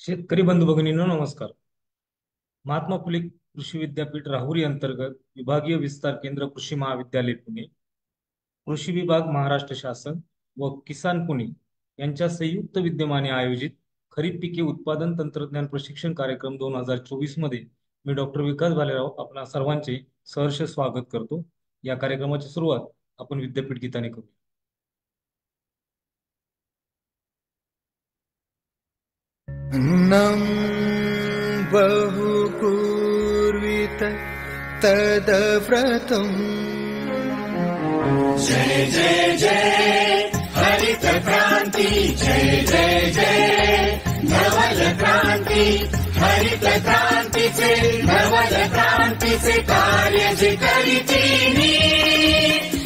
शेतकरी बंधू भगिनींनो नमस्कार. महात्मा फुले कृषी विद्यापीठ राहुरी अंतर्गत विभागीय विस्तार केंद्र कृषी महाविद्यालय पुणे, कृषी विभाग महाराष्ट्र शासन व किसान पुणे यांच्या संयुक्त विद्यमाने आयोजित खरीप पिके उत्पादन तंत्रज्ञान प्रशिक्षण कार्यक्रम 2024 मध्ये मी डॉक्टर विकास भालेराव आपणा सर्वांचे सहर्ष स्वागत करतो. या कार्यक्रमाची सुरुवात आपण विद्यापीठ गीताने करू. अन्नं बहुपूर्वित तदव्रतम्। जय जय जय हरित क्रांति, जय जय जय धवल क्रांति, हरित क्रांतीचे धवल क्रांतीचे कार्य जे करीतीनी,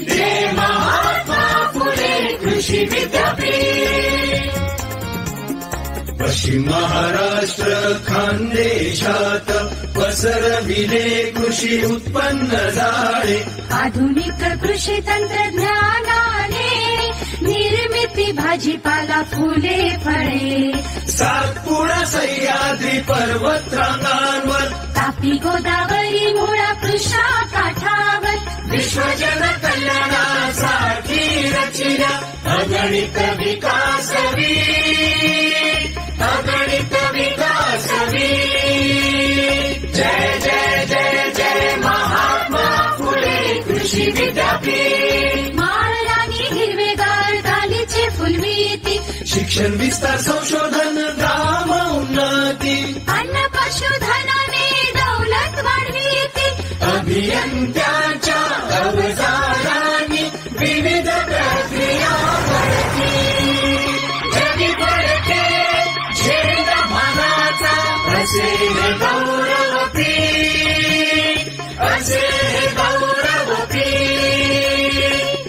ते महात्मा फुले कृषी विद्यापीठ. पश्चिम महाराष्ट्र खानदेशात पसरविले कृषी उत्पन्न जाळे. आधुनिक कृषी तंत्रज्ञानाने निर्मिती भाजीपाला फुले फळे. सातपुडा सह्याद्री पर्वतरांगांवर, तापी गोदावरी मुळा कृष्णा काठावर, विश्वजन कल्याणासाठी रचिल्या अगणित विकास अगणित विकास. जय जय जय जय महात्मा फुले कृषी विद्यापीठ. माळरानी हिरवेगार गालीचे फुलवीती, शिक्षण विस्तार संशोधन ग्राम उन्नती, अन्न पशुधनाने दौलत वाढवीती. अभियंत्यांच्या अवजारांनी विविध प्रक्रिया घडती. जगी पडते झेंडा मानाचा, असे हे गौरवती, असे हे गौरवती.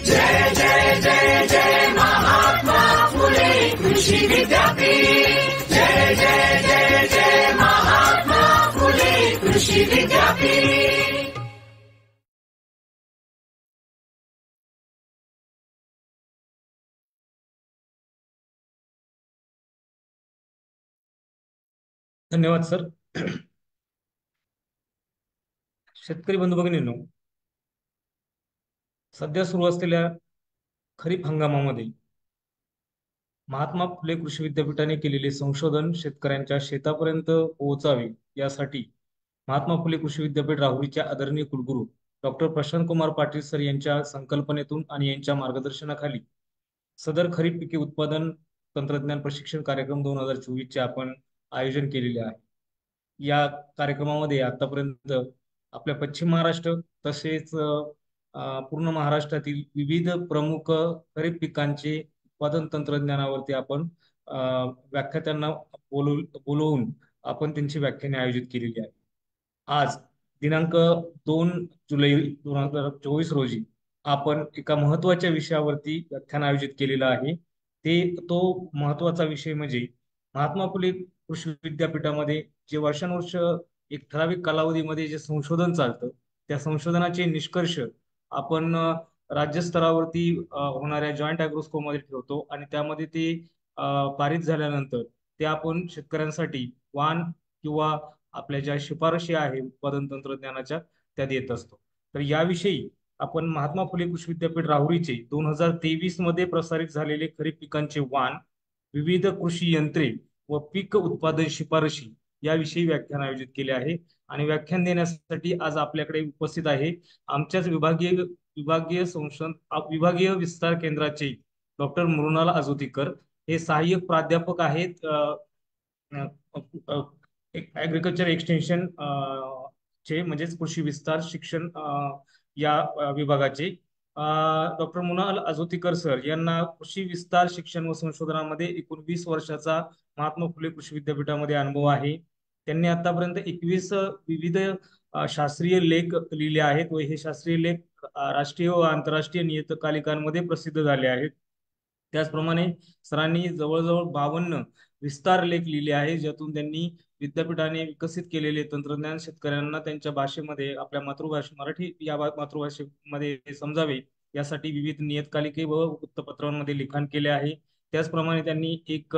जय जय जय जय महात्मा फुले कृषी विद्यापीठ. जय जय जय जय महात्मा फुले कृषी विद्यापीठ. धन्यवाद सर. शेतकरी बंधू भगिनींनो, सध्या सुरू असलेल्या खरीप हंगामामध्ये महात्मा फुले कृषी विद्यापीठाने केलेले संशोधन शेतकऱ्यांच्या शेतापर्यंत पोहोचावे यासाठी महात्मा फुले कृषी विद्यापीठ राहुरीच्या आदरणीय कुलगुरू डॉक्टर प्रशांत कुमार पाटील सर यांच्या संकल्पनेतून आणि यांच्या मार्गदर्शनाखाली सदर खरीप पिके उत्पादन तंत्रज्ञान प्रशिक्षण कार्यक्रम 2024 चे आपण आयोजन केलेले आहे. या कार्यक्रमामध्ये आतापर्यंत आपल्या पश्चिम महाराष्ट्र तसेच पूर्ण महाराष्ट्रातील विविध प्रमुख खरीप पिकांचे उत्पादन तंत्रज्ञानावरती आपण व्याख्यात्यांना बोलवून आपण त्यांची व्याख्याने आयोजित केलेली आहे. आज दिनांक 2 जुलै 2024 रोजी आपण एका महत्वाच्या विषयावरती व्याख्यान आयोजित केलेलं आहे. तो महत्वाचा विषय म्हणजे महात्मा फुले कृषी विद्यापीठामध्ये जे वर्षानुवर्ष एक ठराविक कालावधीमध्ये जे संशोधन चालतं, त्या संशोधनाचे निष्कर्ष आपण राज्यस्तरावरती होणाऱ्या जॉईंट अॅग्रोस्को मध्ये ठेवतो आणि त्यामध्ये ते पारित झाल्यानंतर ते आपण शेतकऱ्यांसाठी वाण किंवा आपल्या ज्या शिफारशी आहे उत्पादन तंत्रज्ञानाच्या त्या देत असतो. तर याविषयी आपण महात्मा फुले कृषी विद्यापीठ राहुरीचे 2023 मध्ये प्रसारित झालेले खरीप पिकांचे वाण, विविध कृषी यंत्रे व पीक उत्पादन शिफारशी याविषयी व्याख्यान आयोजित केले आहे. आणि व्याख्यान देण्यासाठी आज आपल्याकडे उपस्थित आहे आमच्याच विभागीय विस्तार केंद्राचे डॉक्टर मृणाल आजोतीकर. हे सहाय्यक प्राध्यापक आहेत ऍग्रिकल्चर एक्सटेन्शन चे म्हणजेच कृषी विस्तार शिक्षण या विभागाचे. डॉक्टर मृणाल आजोतीकर सर यांना कृषी विस्तार शिक्षण व संशोधनामध्ये एकूण 20 वर्षाचा महात्मा फुले कृषी विद्यापीठामध्ये अनुभव आहे. त्यांनी आतापर्यंत 21 विविध शास्त्रीय लेख लिहिले आहेत व हे शास्त्रीय लेख राष्ट्रीय व आंतरराष्ट्रीय नियतकालिकांमध्ये प्रसिद्ध झाले आहेत. त्याचप्रमाणे सरांनी जवळजवळ 52 विस्तार लेख लिहिले आहेत, ज्यातून त्यांनी विद्यापीठाने विकसित केलेले तंत्रज्ञान शेतकऱ्यांना त्यांच्या भाषेमध्ये, आपल्या मातृभाषे मराठी या मातृभाषेमध्ये समजावे यासाठी विविध नियतकालिके व वृत्तपत्रांमध्ये लिखाण केले आहे. त्याचप्रमाणे त्यांनी एक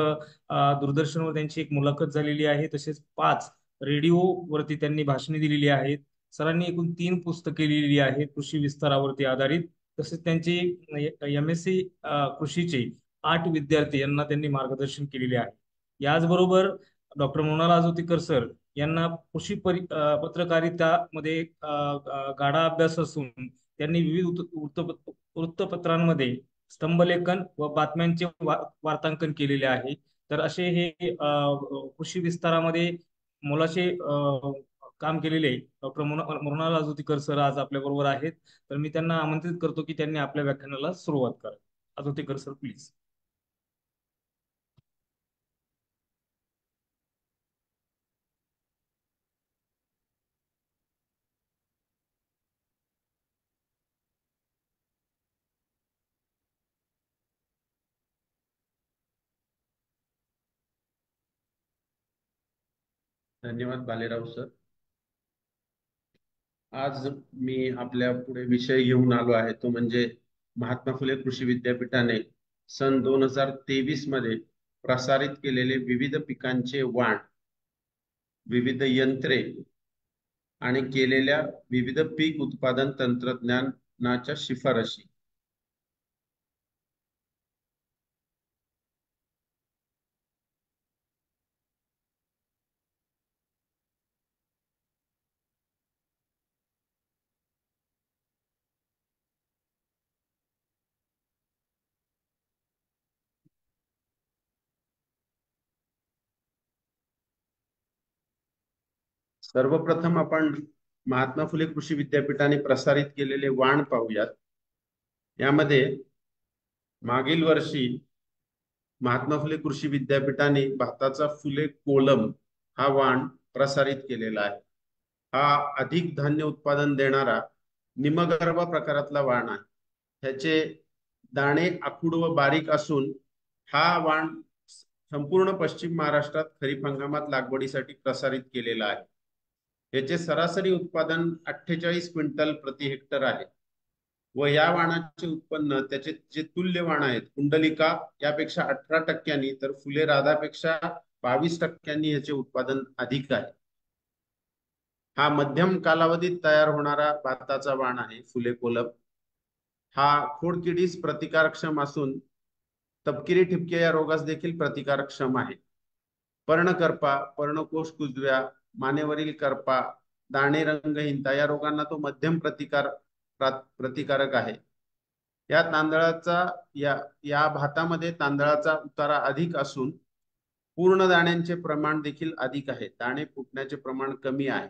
दूरदर्शनवर त्यांची एक मुलाखत झालेली आहे. तसेच 5 रेडिओवरती त्यांनी भाषणे दिलेली आहेत. सरांनी एकूण 3 पुस्तके लिहिलेली आहेत कृषी विस्तारावरती आधारित. तसेच त्यांचे MSc कृषीचे 8 विद्यार्थी यांना त्यांनी मार्गदर्शन केलेले आहे. याचबरोबर डॉक्टर मृणाल आजोतीकर सर यांना पत्रकारितामध्ये गाढा अभ्यास असून त्यांनी विविध वृत्तपत्रांमध्ये स्तंभलेखन व बातम्यांचे वार्तांकन केलेले आहे. तर असे हे कृषी विस्तारामध्ये मोलाचे काम केलेले डॉक्टर मृणाल आजोतीकर सर आज आपल्या बरोबर आहेत. तर मी त्यांना आमंत्रित करतो की त्यांनी आपल्या व्याख्यानाला सुरुवात करा. आजोतीकर सर प्लीज. धन्यवाद बालेराव सर. आज मी आपल्या पुढे विषय घेऊन आलो आहे तो म्हणजे महात्मा फुले कृषी विद्यापीठाने सन 2023 मध्ये प्रसारित केलेले विविध पिकांचे वाण, विविध यंत्रे आणि केलेल्या विविध पीक उत्पादन तंत्रज्ञानाच्या शिफारशी. सर्वप्रथम आपण महात्मा फुले कृषी विद्यापीठाने प्रसारित केलेले वाण पाहूयात. यामध्ये मागील वर्षी महात्मा फुले कृषी विद्यापीठाने भाताचा फुले कोलम हा वाण प्रसारित केलेला आहे. हा अधिक धान्य उत्पादन देणारा निमगर्भ प्रकारातला वाण आहे. ह्याचे दाणे आखूड व बारीक असून हा वाण संपूर्ण पश्चिम महाराष्ट्रात खरीप हंगामात लागवडीसाठी प्रसारित केलेला आहे. याचे सरासरी उत्पादन 48 क्विंटल प्रति हेक्टर आहे व या वाणाचे उत्पन्न त्याचे जे तुल्य वाण आहेत कुंडलिका यापेक्षा 18% तर फुले राधापेक्षा 22% याचे उत्पादन अधिक आहे. हा मध्यम कालावधीत तयार होणारा भाताचा वाण आहे फुले कोलम. हा खोडकिडीस प्रतिकारक्षम असून तपकिरी ठिपके या रोगास देखील प्रतिकारक्षम आहे. पर्णकरपा, पर्णकोश कुजव्या, मानेवरील करपा, दाणे रंगहीनता या रोगांना तो मध्यम प्रतिकारक आहे. या तांदळाचा या भातामध्ये तांदळाचा उतारा अधिक असून पूर्ण दाण्यांचे प्रमाण देखील अधिक आहे. दाणे फुटण्याचे प्रमाण कमी आहे.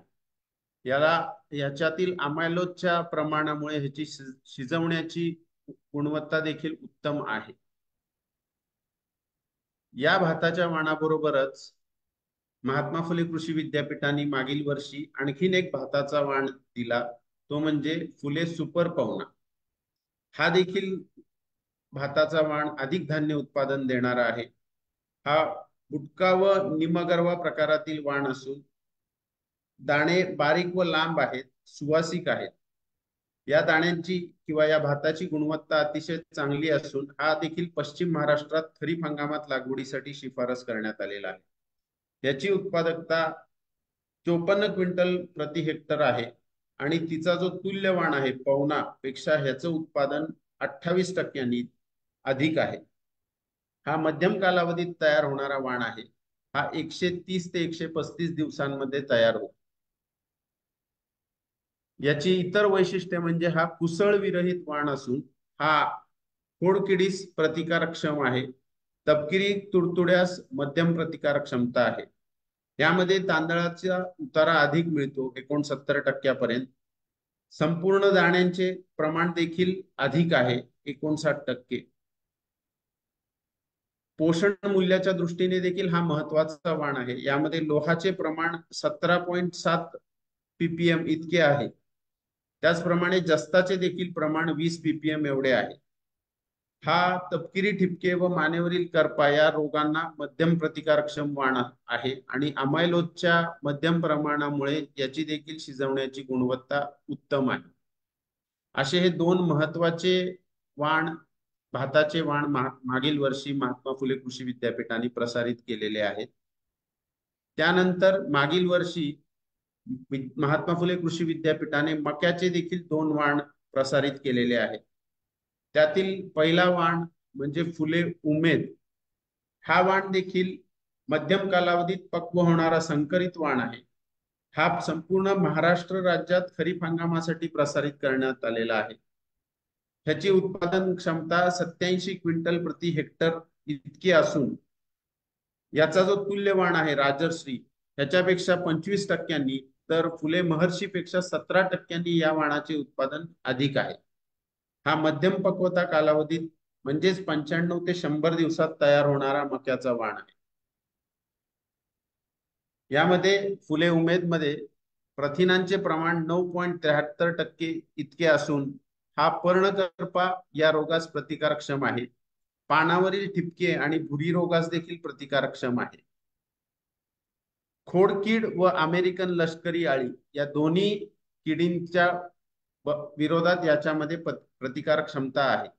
याच्यातील अमायलोजच्या प्रमाणामुळे ह्याची शिजवण्याची गुणवत्ता देखील उत्तम आहे. या भाताच्या वाणाबरोबरच महात्मा फुले कृषी विद्यापीठाने मागील वर्षी आणखीन एक भाताचा वाण दिला तो म्हणजे फुले सुपर पवना. हा देखील भाताचा वाण अधिक धान्य उत्पादन देणारा आहे. हा बुटका व निमगर्वा प्रकारातील वाण असून दाणे बारीक व लांब आहेत, सुवासिक आहेत. या दाण्यांची किंवा या भाताची गुणवत्ता अतिशय चांगली असून हा देखील पश्चिम महाराष्ट्रात खरीप हंगामात लागवडीसाठी शिफारस करण्यात आलेला आहे. याची उत्पादकता 54 क्विंटल प्रति हेक्टर आहे आणि तिचा जो तुल्यवाण आहे पवना पेक्षा ह्याचं उत्पादन 28% अधिक आहे. हा मध्यम कालावधीत तयार होणारा वाण आहे. हा 130 ते 135 दिवसांमध्ये तयार होतो. याची इतर वैशिष्ट्ये म्हणजे हा कुसळ विरहित वाण असून हा खोडकिडीस प्रतिकारक्षम आहे. तपकिरी तुडतुड्यास मध्यम प्रतिकार क्षमता आहे. यामध्ये तांदळाचा उतारा अधिक मिळतो 69% संपूर्ण दाण्यांचे प्रमाण देखील अधिक आहे 59%. पोषण मूल्याच्या दृष्टीने देखील हा महत्वाचा वाण आहे. यामध्ये लोहाचे प्रमाण 17.7 ppm इतके आहे. त्याचप्रमाणे जस्ताचे देखील प्रमाण 20 ppm एवढे आहे. हा तपकिरी ठिपके व मानेवरील करपा या रोगांना मध्यम प्रतिकारक्षम वाण आहे आणि अमायलोजच्या मध्यम प्रमाणामुळे याची देखील शिजवण्याची गुणवत्ता उत्तम आहे. असे हे दोन महत्वाचे वाण भाताचे वाण मागील वर्षी महात्मा फुले कृषी विद्यापीठाने प्रसारित केलेले आहेत. त्यानंतर मागील वर्षी महात्मा फुले कृषी विद्यापीठाने मक्याचे देखील 2 वाण प्रसारित केलेले आहेत. त्यातील पहिला वाण म्हणजे फुले उमेद. हा वाण देखील मध्यम कालावधीत पक्व होणारा संकरित वाण आहे. हा संपूर्ण महाराष्ट्र राज्यात खरीप हंगामासाठी प्रसारित करण्यात आलेला आहे. ह्याची उत्पादन क्षमता 87 क्विंटल प्रति हेक्टर इतकी असून याचा जो तुल्यवाण आहे राजश्री ह्याच्यापेक्षा 25%, तर फुले महर्षीपेक्षा 17% या वाणाचे उत्पादन अधिक आहे. हा मध्यम पक्वता कालावधीत म्हणजेच 95 ते 100 दिवसात तयार होणारा मक्याचा वाण आहे. यामध्ये फुले उमेद मध्ये प्रथिनांचे प्रमाण 9.73% इतके असून हा पर्णकरपा या रोगास प्रतिकारक्षम आहे. पानावरील ठिपके आणि भुरी रोगास देखील प्रतिकारक्षम आहे. खोडकीड व अमेरिकन लष्करी अळी या दोन्ही किडींच्या विरोधात याच्यामध्ये प्रतिकार क्षमता आहे.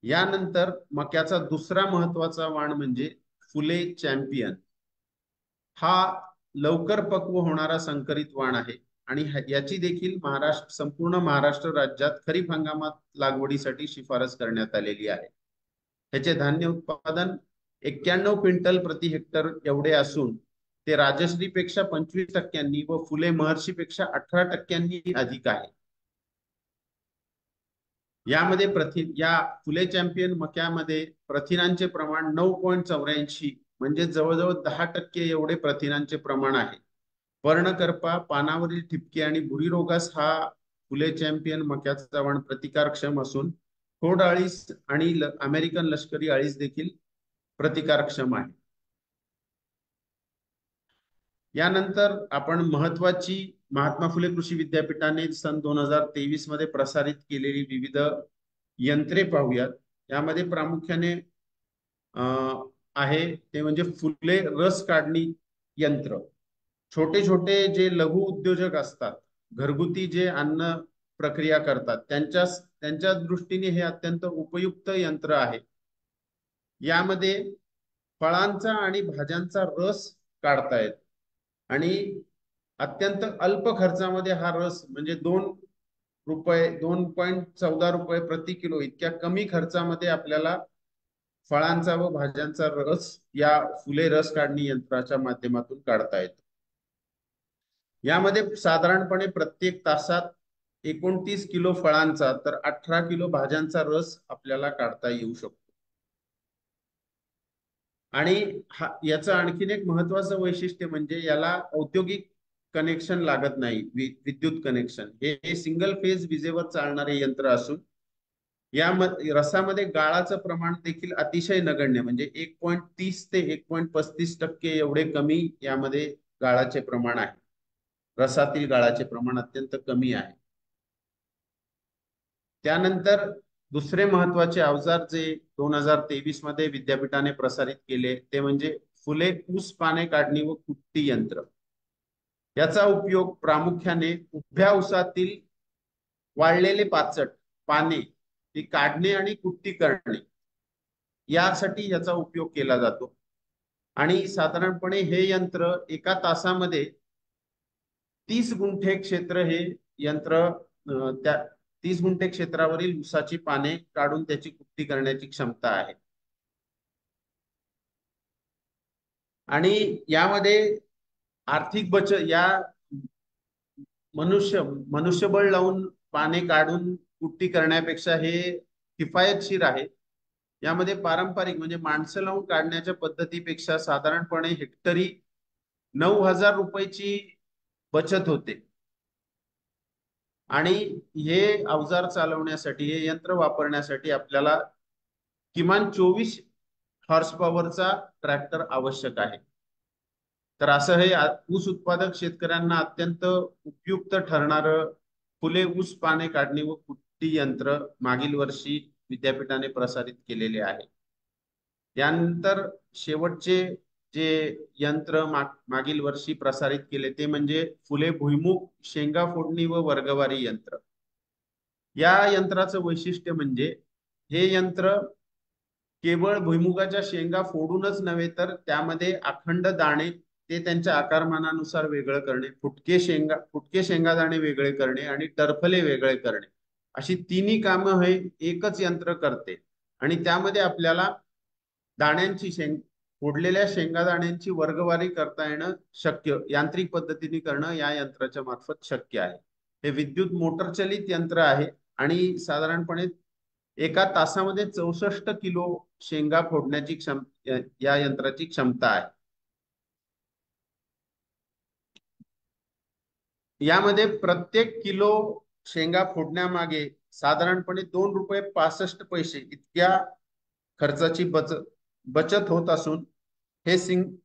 यानंतर मक्याचा दुसरा महत्वाचा वाण म्हणजे फुले चॅम्पियन. हा लवकर पक्व होणारा संकरित वाण आहे आणि याची देखील संपूर्ण महाराष्ट्र राज्यात खरीप हंगामात लागवडीसाठी शिफारस करण्यात आलेली आहे. ह्याचे धान्य उत्पादन 91 क्विंटल प्रति हेक्टर एवढे असून ते राजश्रीपेक्षा 25% व फुले महर्षीपेक्षा 18% अधिक आहे. यामध्ये या फुले चॅम्पियन मक्यामध्ये प्रथिनांचे प्रमाण 9.84 म्हणजे जवळजवळ 10% एवढे प्रथिनांचे प्रमाण आहे. पर्णकरपा, पानावरील ठिपके आणि भुरी रोगास हा फुले चॅम्पियन मक्याचा वाण प्रतिकारक्षम असून खोड अळीस आणि अमेरिकन लष्करी अळीस देखील प्रतिकारक्षम आहे. यानंतर आपण महत्वाची महात्मा फुले कृषी विद्यापीठाने सन 2023 मध्ये प्रसारित केलेली विविध यंत्रे पाहूयात. यामध्ये प्रामुख्याने आहे ते म्हणजे फुले रस काढणी यंत्र. छोटे छोटे जे लघु उद्योजक असतात, घरगुती जे अन्न प्रक्रिया करतात, त्यांच्या दृष्टीने हे अत्यंत उपयुक्त यंत्र आहे. यामध्ये फळांचा आणि भाज्यांचा रस काढता येतो आणि अत्यंत अल्प खर्चामध्ये हा रस म्हणजे 2.14 रुपये प्रति किलो इतक्या कमी खर्चामध्ये आपल्याला फळांचा व भाज्यांचा रस या फुले रस काढणी यंत्राच्या माध्यमातून काढता येतो. यामध्ये साधारणपणे प्रत्येक तासात 29 किलो फळांचा तर 18 किलो भाज्यांचा रस आपल्याला काढता येऊ शकतो. आणि याचं आणखीन एक महत्वाचं वैशिष्ट्य म्हणजे याला औद्योगिक कनेक्शन लागत नाही, विद्युत कनेक्शन. हे सिंगल फेज विजेवर चालणारे यंत्र असून या रसामध्ये गाळाचं प्रमाण देखील अतिशय नगण्य म्हणजे 1.30 ते 1.35% एवढे कमी यामध्ये गाळाचे प्रमाण आहे. रसातील गाळाचे प्रमाण अत्यंत कमी आहे. त्यानंतर दुसरे महत्वाचे अवजार जे 2023 मध्ये विद्यापीठाने प्रसारित केले ते म्हणजे फुले ऊस पाने काढणी व कुट्टी यंत्र. याचा उपयोग प्रामुख्याने उभ्या ऊसातील वाळलेले पाचट पाने ती काढणे आणि कुट्टी करणे यासाठी याचा उपयोग केला जातो. आणि साधारणपणे हे यंत्र एका तासामध्ये 30 गुंठे क्षेत्र हे यंत्र त्या 30 गुंठे क्षेत्रावरील ऊसाची पाने काढून त्याची कुट्टी करण्याची क्षमता आहे. आणि यामध्ये आर्थिक बचत या मनुष्यबळ लावून पाने काढून कुट्टी करण्यापेक्षा हे किफायतशीर आहे. यामध्ये पारंपरिक म्हणजे माणसं लावून काढण्याच्या पद्धतीपेक्षा साधारणपणे हेक्टरी 9,000 रुपयाची बचत होते. आणि हे अवजार चालवण्यासाठी हे यंत्र वापरण्यासाठी आपल्याला किमान 24 हॉर्स पॉवरचा ट्रॅक्टर आवश्यक आहे. तर असं हे ऊस उत्पादक शेतकऱ्यांना अत्यंत उपयुक्त ठरणारं फुले ऊस पाने काढणी व कुट्टी यंत्र मागील वर्षी विद्यापीठाने प्रसारित केलेले आहे. त्यानंतर शेवटचे जे यंत्र मागील वर्षी प्रसारित केले ते म्हणजे फुले भुईमुग शेंगा फोडणी व वर्गवारी यंत्र. या यंत्राचं वैशिष्ट्य म्हणजे हे यंत्र केवळ भुईमुगाच्या शेंगा फोडूनच नव्हे तर त्यामध्ये अखंड दाणे ते त्यांच्या आकारमानानुसार वेगळं करणे, फुटके शेंगादाणे वेगळे करणे आणि टरफले वेगळे करणे, अशी तिन्ही कामं हे एकच यंत्र करते. आणि त्यामध्ये आपल्याला दाण्यांची फोडलेल्या शेंगादाण्यांची वर्गवारी करता येणं शक्य, यांत्रिक पद्धतीने करणं या यंत्राच्या मार्फत शक्य आहे. हे विद्युत मोटर चलित यंत्र आहे आणि साधारणपणे एका तासामध्ये 64 किलो शेंगा फोडण्याची या यंत्राची क्षमता आहे. यामध्ये प्रत्येक किलो शेंगा फोडण्यामागे साधारणपणे ₹2.65 इतक्या खर्चाची बचत होत असून हे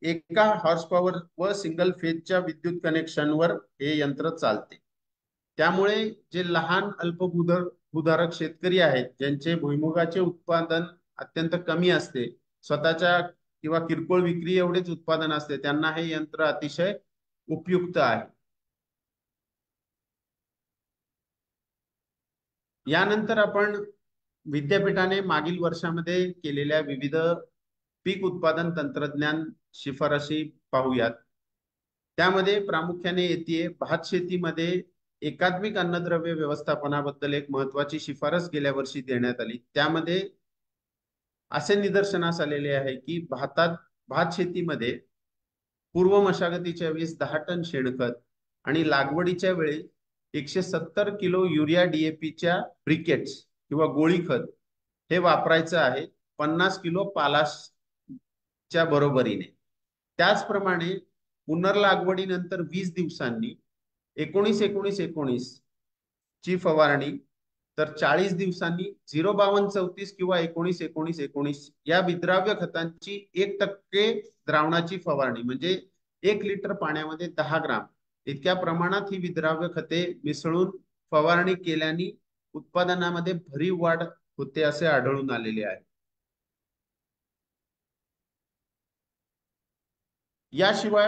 एका हॉर्स पॉवर व सिंगल फेजच्या विद्युत कनेक्शनवर हे यंत्र चालते. त्यामुळे जे लहान भूधारक शेतकरी आहेत, ज्यांचे भुईमुगाचे उत्पादन अत्यंत कमी असते, स्वतःच्या किंवा किरकोळ विक्री एवढेच उत्पादन असते, त्यांना हे यंत्र अतिशय उपयुक्त आहे. यानंतर आपण विद्यापीठाने मागील वर्षामध्ये केलेल्या विविध पीक उत्पादन तंत्रज्ञान शिफारशी पाहूयात. त्यामध्ये प्रामुख्याने येते भात शेतीमध्ये एकात्मिक अन्नद्रव्य व्यवस्थापनाबद्दल एक महत्वाची शिफारस गेल्या वर्षी देण्यात आली. त्यामध्ये असे निदर्शनास आलेले आहे की भात शेतीमध्ये पूर्व मशागतीच्या वेळेस 10 टन शेणखत आणि लागवडीच्या वेळी 170 किलो युरिया DAPच्या ब्रिकेट्स किंवा गोळी खत हे वापरायचं आहे 50 किलो पालाशच्या बरोबरीने. त्याचप्रमाणे पुनर्लागवडीनंतर 20 दिवसांनी 19-19-19 ची फवारणी, तर 40 दिवसांनी 052-34 किंवा 19-19-19 या विद्राव्य खतांची 1% द्रावणाची फवारणी, म्हणजे 1 लिटर पाण्यामध्ये 10 ग्राम इतक्या प्रमाणात ही विद्राव्य खते मिसळून फवारणी केल्याने उत्पादनामध्ये भरीव वाढ होते असे आढळून आलेले आहे. याशिवाय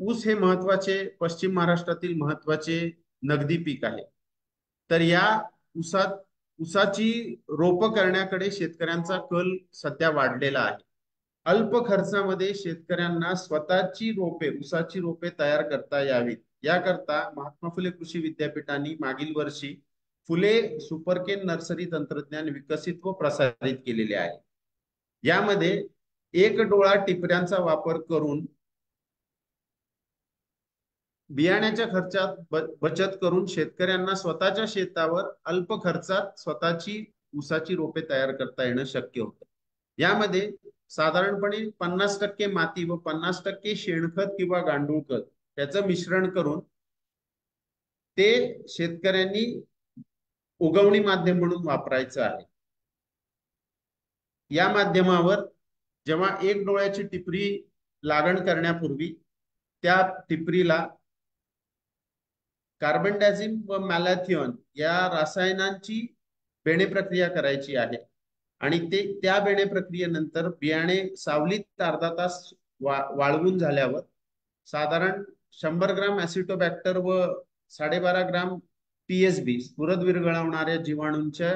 ऊस हे महत्वाचे पश्चिम महाराष्ट्रातील महत्वाचे नगदी पीक आहे. तर या ऊसाची रोप करण्याकडे शेतकऱ्यांचा कल सध्या वाढलेला आहे. अल्प खर्चामध्ये शेतकऱ्यांना स्वतःची ऊसाची रोपे तयार करता यावीत याकरता महात्मा फुले कृषी विद्यापीठाने मागील वर्षी फुले सुपरकेन नर्सरी तंत्रज्ञान विकसित व प्रसारित केलेले आहे. यामध्ये एक डोळा टिपऱ्यांचा वापर करून बियाण्याच्या खर्चात बचत करून शेतकऱ्यांना स्वतःच्या शेतावर अल्प खर्चात स्वतःची ऊसाची रोपे तयार करता येणं शक्य होतं. यामध्ये साधारणपणे 50% माती व 50% शेणखत किंवा गांडूळ खत याचं मिश्रण करून ते शेतकऱ्यांनी उगवणी माध्यम म्हणून वापरायचं आहे. या माध्यमावर जेव्हा एक डोळ्याची टिपरी लागण करण्यापूर्वी त्या टिपरीला कार्बन डायझिम व मॅलाथिओन या रसायनांची बेणे प्रक्रिया करायची आहे आणि त्या बेणे प्रक्रियेनंतर बियाणे सावलीत अर्धा तास वाळवून झाल्यावर साधारण 100 ग्राम ऍसिटोबॅक्टर व 12.5 ग्राम TSB स्फुरद विरघळवणाऱ्या जीवाणूंच्या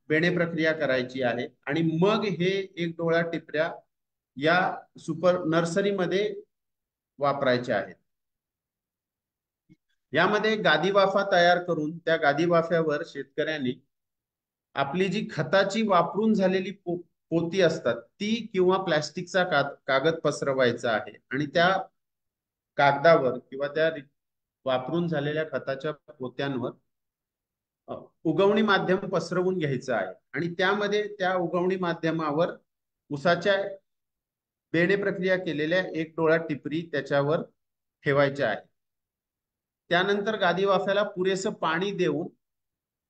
बेणे प्रक्रिया करायची आहे आणि मग हे एक डोळा टिपऱ्या या सुपर नर्सरीमध्ये वापरायचे आहेत. यामध्ये गादी वाफा तयार करून त्या गादी वाफ्यावर शेतकऱ्यांनी आपली जी खताची वापरून झालेली पोती असतात ती किंवा प्लॅस्टिकचा कागद पसरवायचा आहे आणि त्या कागदावर किंवा त्या वापरून झालेल्या खताच्या पोत्यांवर उगवणी माध्यम पसरवून घ्यायचं आहे आणि त्यामध्ये त्या उगवणी माध्यमावर ऊसाच्या बेणे प्रक्रिया केलेल्या एक डोळा टिपरी त्याच्यावर ठेवायच्या आहे. त्यानंतर गादी वाफ्याला पुरेसं पाणी देऊन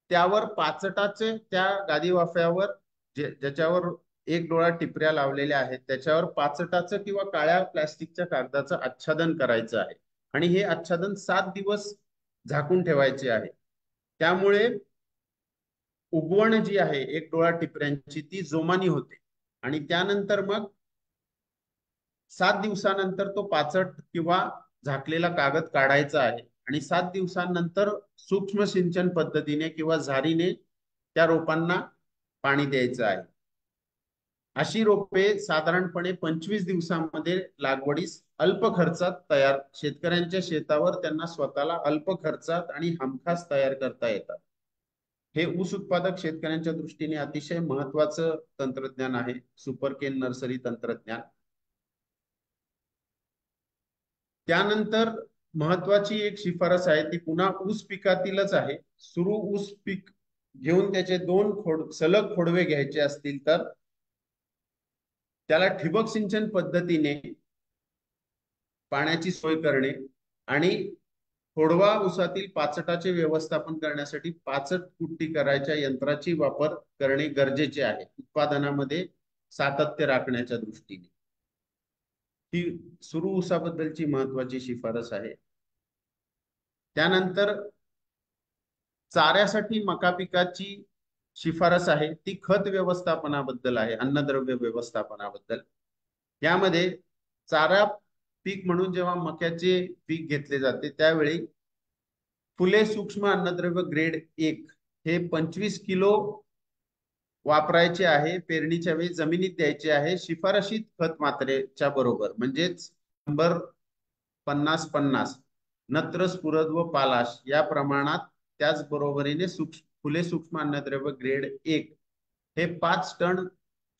त्यावर पाचटाचे त्या गादी वाफ्यावर ज्याच्यावर एक डोळा टिपऱ्या लावलेल्या आहेत त्याच्यावर पाचटाचं किंवा काळ्या प्लास्टिकच्या कागदाचं आच्छादन करायचं आहे आणि हे आच्छादन 7 दिवस झाकून ठेवायचे आहे. त्यामुळे उगवण जी आहे एक डोळा टिपऱ्यांची ती जोमानी होते आणि त्यानंतर मग 7 दिवसानंतर तो पाचट किंवा झाकलेला कागद काढायचा आहे आणि 7 दिवसांनंतर सूक्ष्म सिंचन पद्धतीने किंवा झारीने त्या रोपांना पाणी द्यायचं आहे. अशी रोपे साधारणपणे 25 दिवसांमध्ये लागवडीस अल्प खर्चात तयार, शेतकऱ्यांच्या शेतावर त्यांना स्वतःला अल्प खर्चात आणि हमखास तयार करता येतात. हे ऊस उत्पादक शेतकऱ्यांच्या दृष्टीने अतिशय महत्वाचं तंत्रज्ञान आहे, सुपर केन नर्सरी तंत्रज्ञान. त्यानंतर महत्वाची एक शिफारस आहे ती पुन्हा ऊस पिकातीलच आहे. सुरू ऊस पीक घेऊन त्याचे 2 सलग खोडवे घ्यायचे असतील तर त्याला ठिबक सिंचन पद्धतीने पाण्याची सोय करणे आणि खोडवा ऊसातील पाचटाचे व्यवस्थापन करण्यासाठी पाचट कुट्टी करायच्या यंत्राची वापर करणे गरजेचे आहे, उत्पादनामध्ये सातत्य राखण्याच्या दृष्टीने. ही सुरू ऊसाबद्दलची महत्वाची शिफारस आहे. त्यानंतर चाऱ्यासाठी मका पिकाची शिफारस आहे ती खत व्यवस्थापनाबद्दल आहे, अन्नद्रव्य व्यवस्थापनाबद्दल. यामध्ये चारा पीक म्हणून जेव्हा मक्याचे पीक घेतले जाते त्यावेळी फुले सूक्ष्म अन्नद्रव्य ग्रेड 1 हे 25 किलो वापरायचे आहे. पेरणीच्या वेळी जमिनीत द्यायचे आहे शिफारशीत खत मात्रेच्या बरोबर, म्हणजेच 100-50-50 नत्र, स्फुरद व पालाश या प्रमाणात. त्याच बरोबरीने फुले सूक्ष्म अन्नद्रव्य ग्रेड 1 हे 5 टन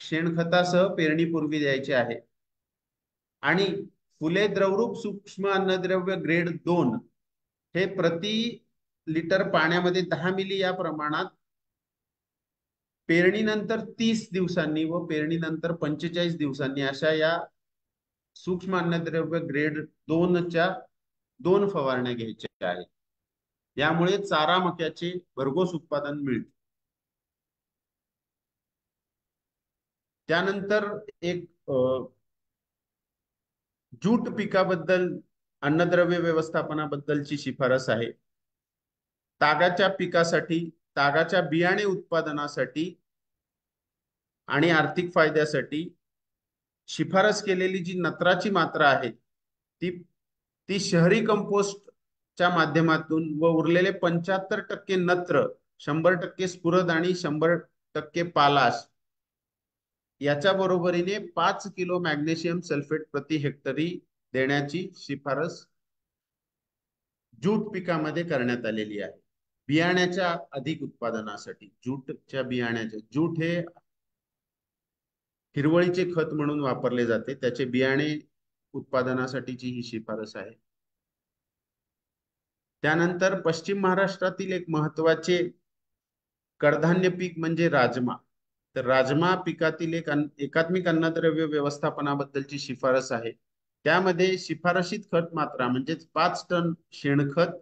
शेणखतासह पेरणीपूर्वी द्यायचे आहे. आणि फुले द्रवरूप सूक्ष्म अन्नद्रव्य ग्रेड 2 हे प्रति लिटर पाण्यामध्ये 10 मिली या प्रमाणात पेरणीनंतर 30 दिवसांनी व पेरणीनंतर 45 दिवसांनी अशा या सूक्ष्म अन्नद्रव्य ग्रेड 2च्या 2 फवारण्या घ्यायच्या आहेत. यामुळे चारा मक्याचे भरघोस उत्पादन मिळते. त्यानंतर एक जूट पिकाबद्दल अन्नद्रव्य व्यवस्थापनाबद्दलची शिफारस आहे. तागाच्या पिकासाठी, तागाच्या बियाणे उत्पादनासाठी आणि आर्थिक फायद्यासाठी शिफारस केलेली जी नत्राची मात्रा आहे ती शहरी कंपोस्टच्या माध्यमातून व उरलेले 75% नत्र, 100% स्फुरद आणि 100% पालाश याच्या बरोबरीने 5 किलो मॅग्नेशियम सल्फेट प्रति हेक्टरी देण्याची शिफारस जूट पिकामध्ये करण्यात आलेली आहे. बियाण्याच्या अधिक उत्पादनासाठी जूटच्या बियाण्याचे, जूट हे हिरवळीचे खत म्हणून वापरले जाते, त्याचे बियाणे उत्पादनासाठीची ही शिफारस आहे. त्यानंतर पश्चिम महाराष्ट्रातील एक महत्वाचे कडधान्य पीक म्हणजे राजमा. तर राजमा पिकातील एक एकात्मिक अन्नद्रव्य व्यवस्थापनाबद्दलची शिफारस आहे. त्यामध्ये शिफारशीत खत मात्रा म्हणजेच 5 टन शेणखत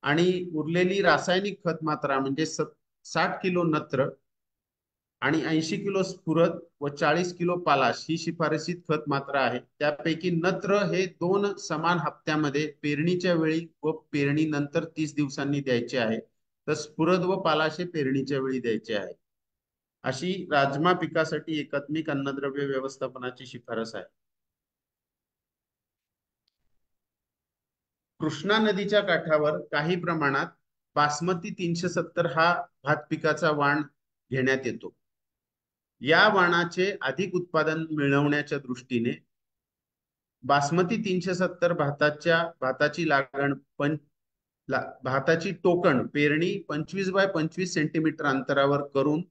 आणि उरलेली रासायनिक खत मात्रा म्हणजे 60 किलो नत्र आणि 80 किलो स्फुरद व 40 किलो पालाश ही शिफारशीत खत मात्रा आहे. त्यापैकी नत्र हे 2 समान हप्त्यामध्ये पेरणीच्या वेळी व पेरणीनंतर 30 दिवसांनी द्यायचे आहे, तर स्फुरद व पालाश हे पेरणीच्या वेळी द्यायचे आहे. अशी राजमा पिकासाठी एकात्मिक अन्नद्रव्य व्यवस्थापनाची शिफारस आहे. कृष्णा नदीच्या काठावर काही प्रमाणात बासमती 370 हा भात पिकाचा वाण घेण्यात येतो. या वाणाचे अधिक उत्पादन मिळवण्याच्या दृष्टीने बासमती 370 भाताची लागण भाताची टोकण पेरणी 25x25 सेंटीमीटर अंतरावर करून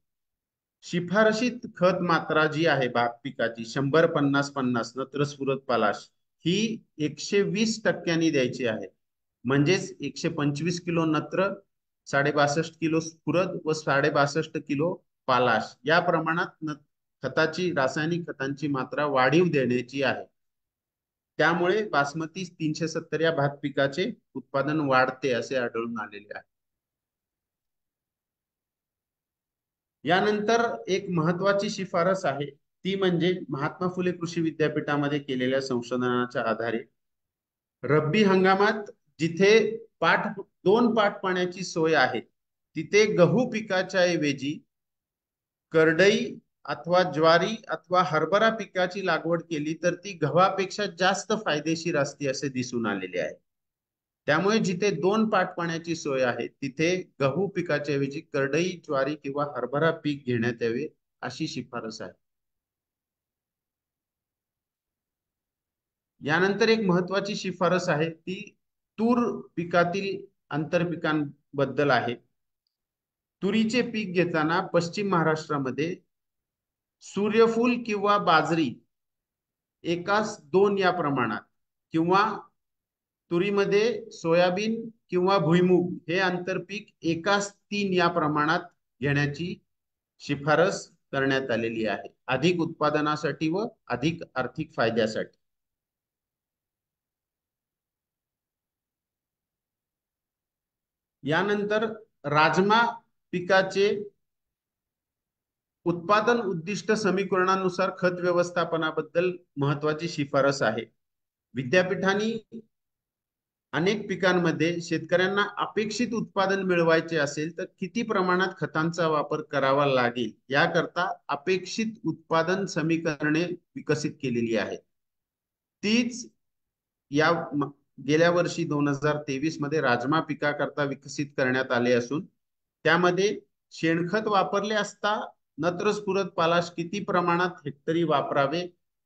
शिफारशीत खत मात्रा जी आहे भात पिकाची 100-50-50 नत्र, स्फुरद, पालाश ही 120% द्यायची आहे. म्हणजेच 125 किलो नत्र, 62.5 किलो स्फुरद व 62.5 किलो पालाश या प्रमाणात खताची, रासायनिक खतांची मात्रा वाढीव देण्याची आहे. त्यामुळे बासमती 370 या भात पिकाचे उत्पादन वाढते असे आढळून आलेले आहे. यानंतर एक महत्वाची शिफारस आहे ती म्हणजे महात्मा फुले कृषी विद्यापीठामध्ये केलेल्या संशोधनाच्या आधारे रब्बी हंगामात जिथे 2 पाट पाण्याची सोय आहे तिथे गहू पिकाच्या ऐवजी करडई अथवा ज्वारी अथवा हरभरा पिकाची लागवड केली तर ती गव्हापेक्षा जास्त फायदेशीर असते असे दिसून आलेले आहे. त्यामुळे जिथे 2 पाट पाण्याची सोय आहे तिथे गहू पिकाच्या ऐवजी करडई, ज्वारी किंवा हरभरा पीक घेण्यात यावे अशी शिफारस आहे. यानंतर एक महत्वाची शिफारस आहे ती तूर पिकातील आंतरपिकांबद्दल आहे. तुरीचे पीक घेताना पश्चिम महाराष्ट्रामध्ये सूर्यफूल किंवा बाजरी एकास 2 या प्रमाणात किंवा तुरीमध्ये सोयाबीन किंवा भुईमूग हे आंतरपीक एकास 3 या प्रमाणात घेण्याची शिफारस करण्यात आलेली आहे, अधिक उत्पादनासाठी व अधिक आर्थिक फायद्यासाठी. यानंतर राजमा पिकाचे उत्पादन उद्दिष्ट समीकरणानुसार खत व्यवस्थापनाबद्दल महत्वाची शिफारस आहे. विद्यापीठांनी अनेक पिकांमध्ये शेतकऱ्यांना अपेक्षित उत्पादन मिळवायचे असेल तर किती प्रमाणात खतांचा वापर करावा लागेल याकरता अपेक्षित उत्पादन समीकरणे विकसित केलेली आहेत. तीच या गेल्या वर्षी 2023 मध्ये राजमा पिकाकरता विकसित करण्यात आले असून त्यामध्ये शेणखत वापरले असता नत्र स्फुरद पालाश किती प्रमाणात हेक्टरी वापरावे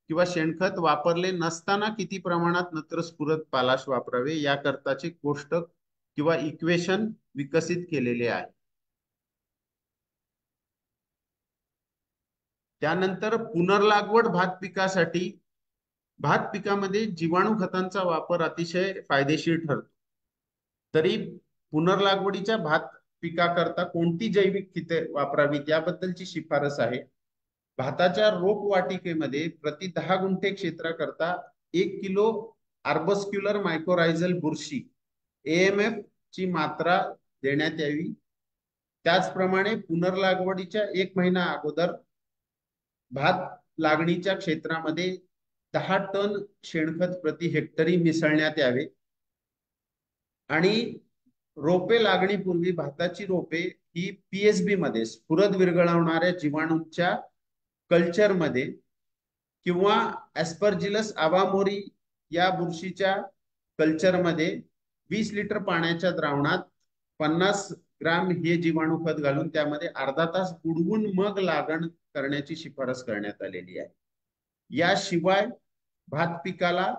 किंवा शेणखत वापरले नसताना किती प्रमाणात नत्र स्फुरद पालाश वापरावे याकरताचे कोष्टक किंवा इक्वेशन विकसित केलेले आहे. त्यानंतर पुनर्लागवड भात पिकासाठी भात पिकामध्ये जीवाणू खतांचा वापर अतिशय फायदेशीर ठरतो. तरी पुनर्लागवडीच्या भात पिकाकरता कोणती जैविक खते वापरावीत याबद्दलची शिफारस आहे. भाताच्या रोपवाटिकेमध्ये प्रति 10 गुंठे क्षेत्राकरता 1 किलो आर्बस्क्युलर मायकोरायझल बुरशी AMF ची मात्रा देण्यात यावी. त्याचप्रमाणे पुनर्लागवडीच्या 1 महिना अगोदर भात लागणीच्या क्षेत्रामध्ये 10 टन शेणखत प्रति हेक्टरी मिसळण्यात यावे आणि रोपे लागणीपूर्वी भाताची रोपे ही PSB मध्ये स्फुरद विरघळवणाऱ्या जीवाणूंच्या कल्चरमध्ये किंवा ॲस्परजिलस अवामोरी या बुरशीच्या कल्चरमध्ये 20 लिटर पाण्याच्या द्रावणात 50 ग्राम हे जीवाणू खत घालून त्यामध्ये अर्धा तास बुडवून मग लागण करण्याची शिफारस करण्यात आलेली आहे. याशिवाय भात पिकाला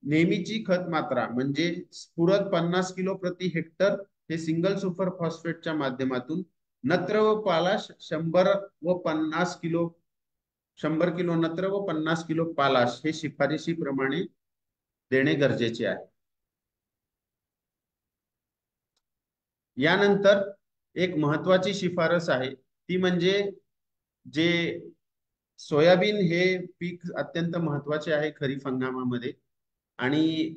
नेहमीची खत मात्रा म्हणजे स्फुरद 50 किलो प्रति हेक्टर हे सिंगल सुपर फॉस्फेटच्या माध्यमातून नत्र व पालाश 100 किलो नत्र व 50 किलो पालाश हे शिफारशीप्रमाणे देणे गरजेचे आहे. यानंतर एक महत्वाची शिफारस आहे ती म्हणजे जे सोयाबीन हे पीक अत्यंत महत्वाचे आहे खरीप हंगामामध्ये आणि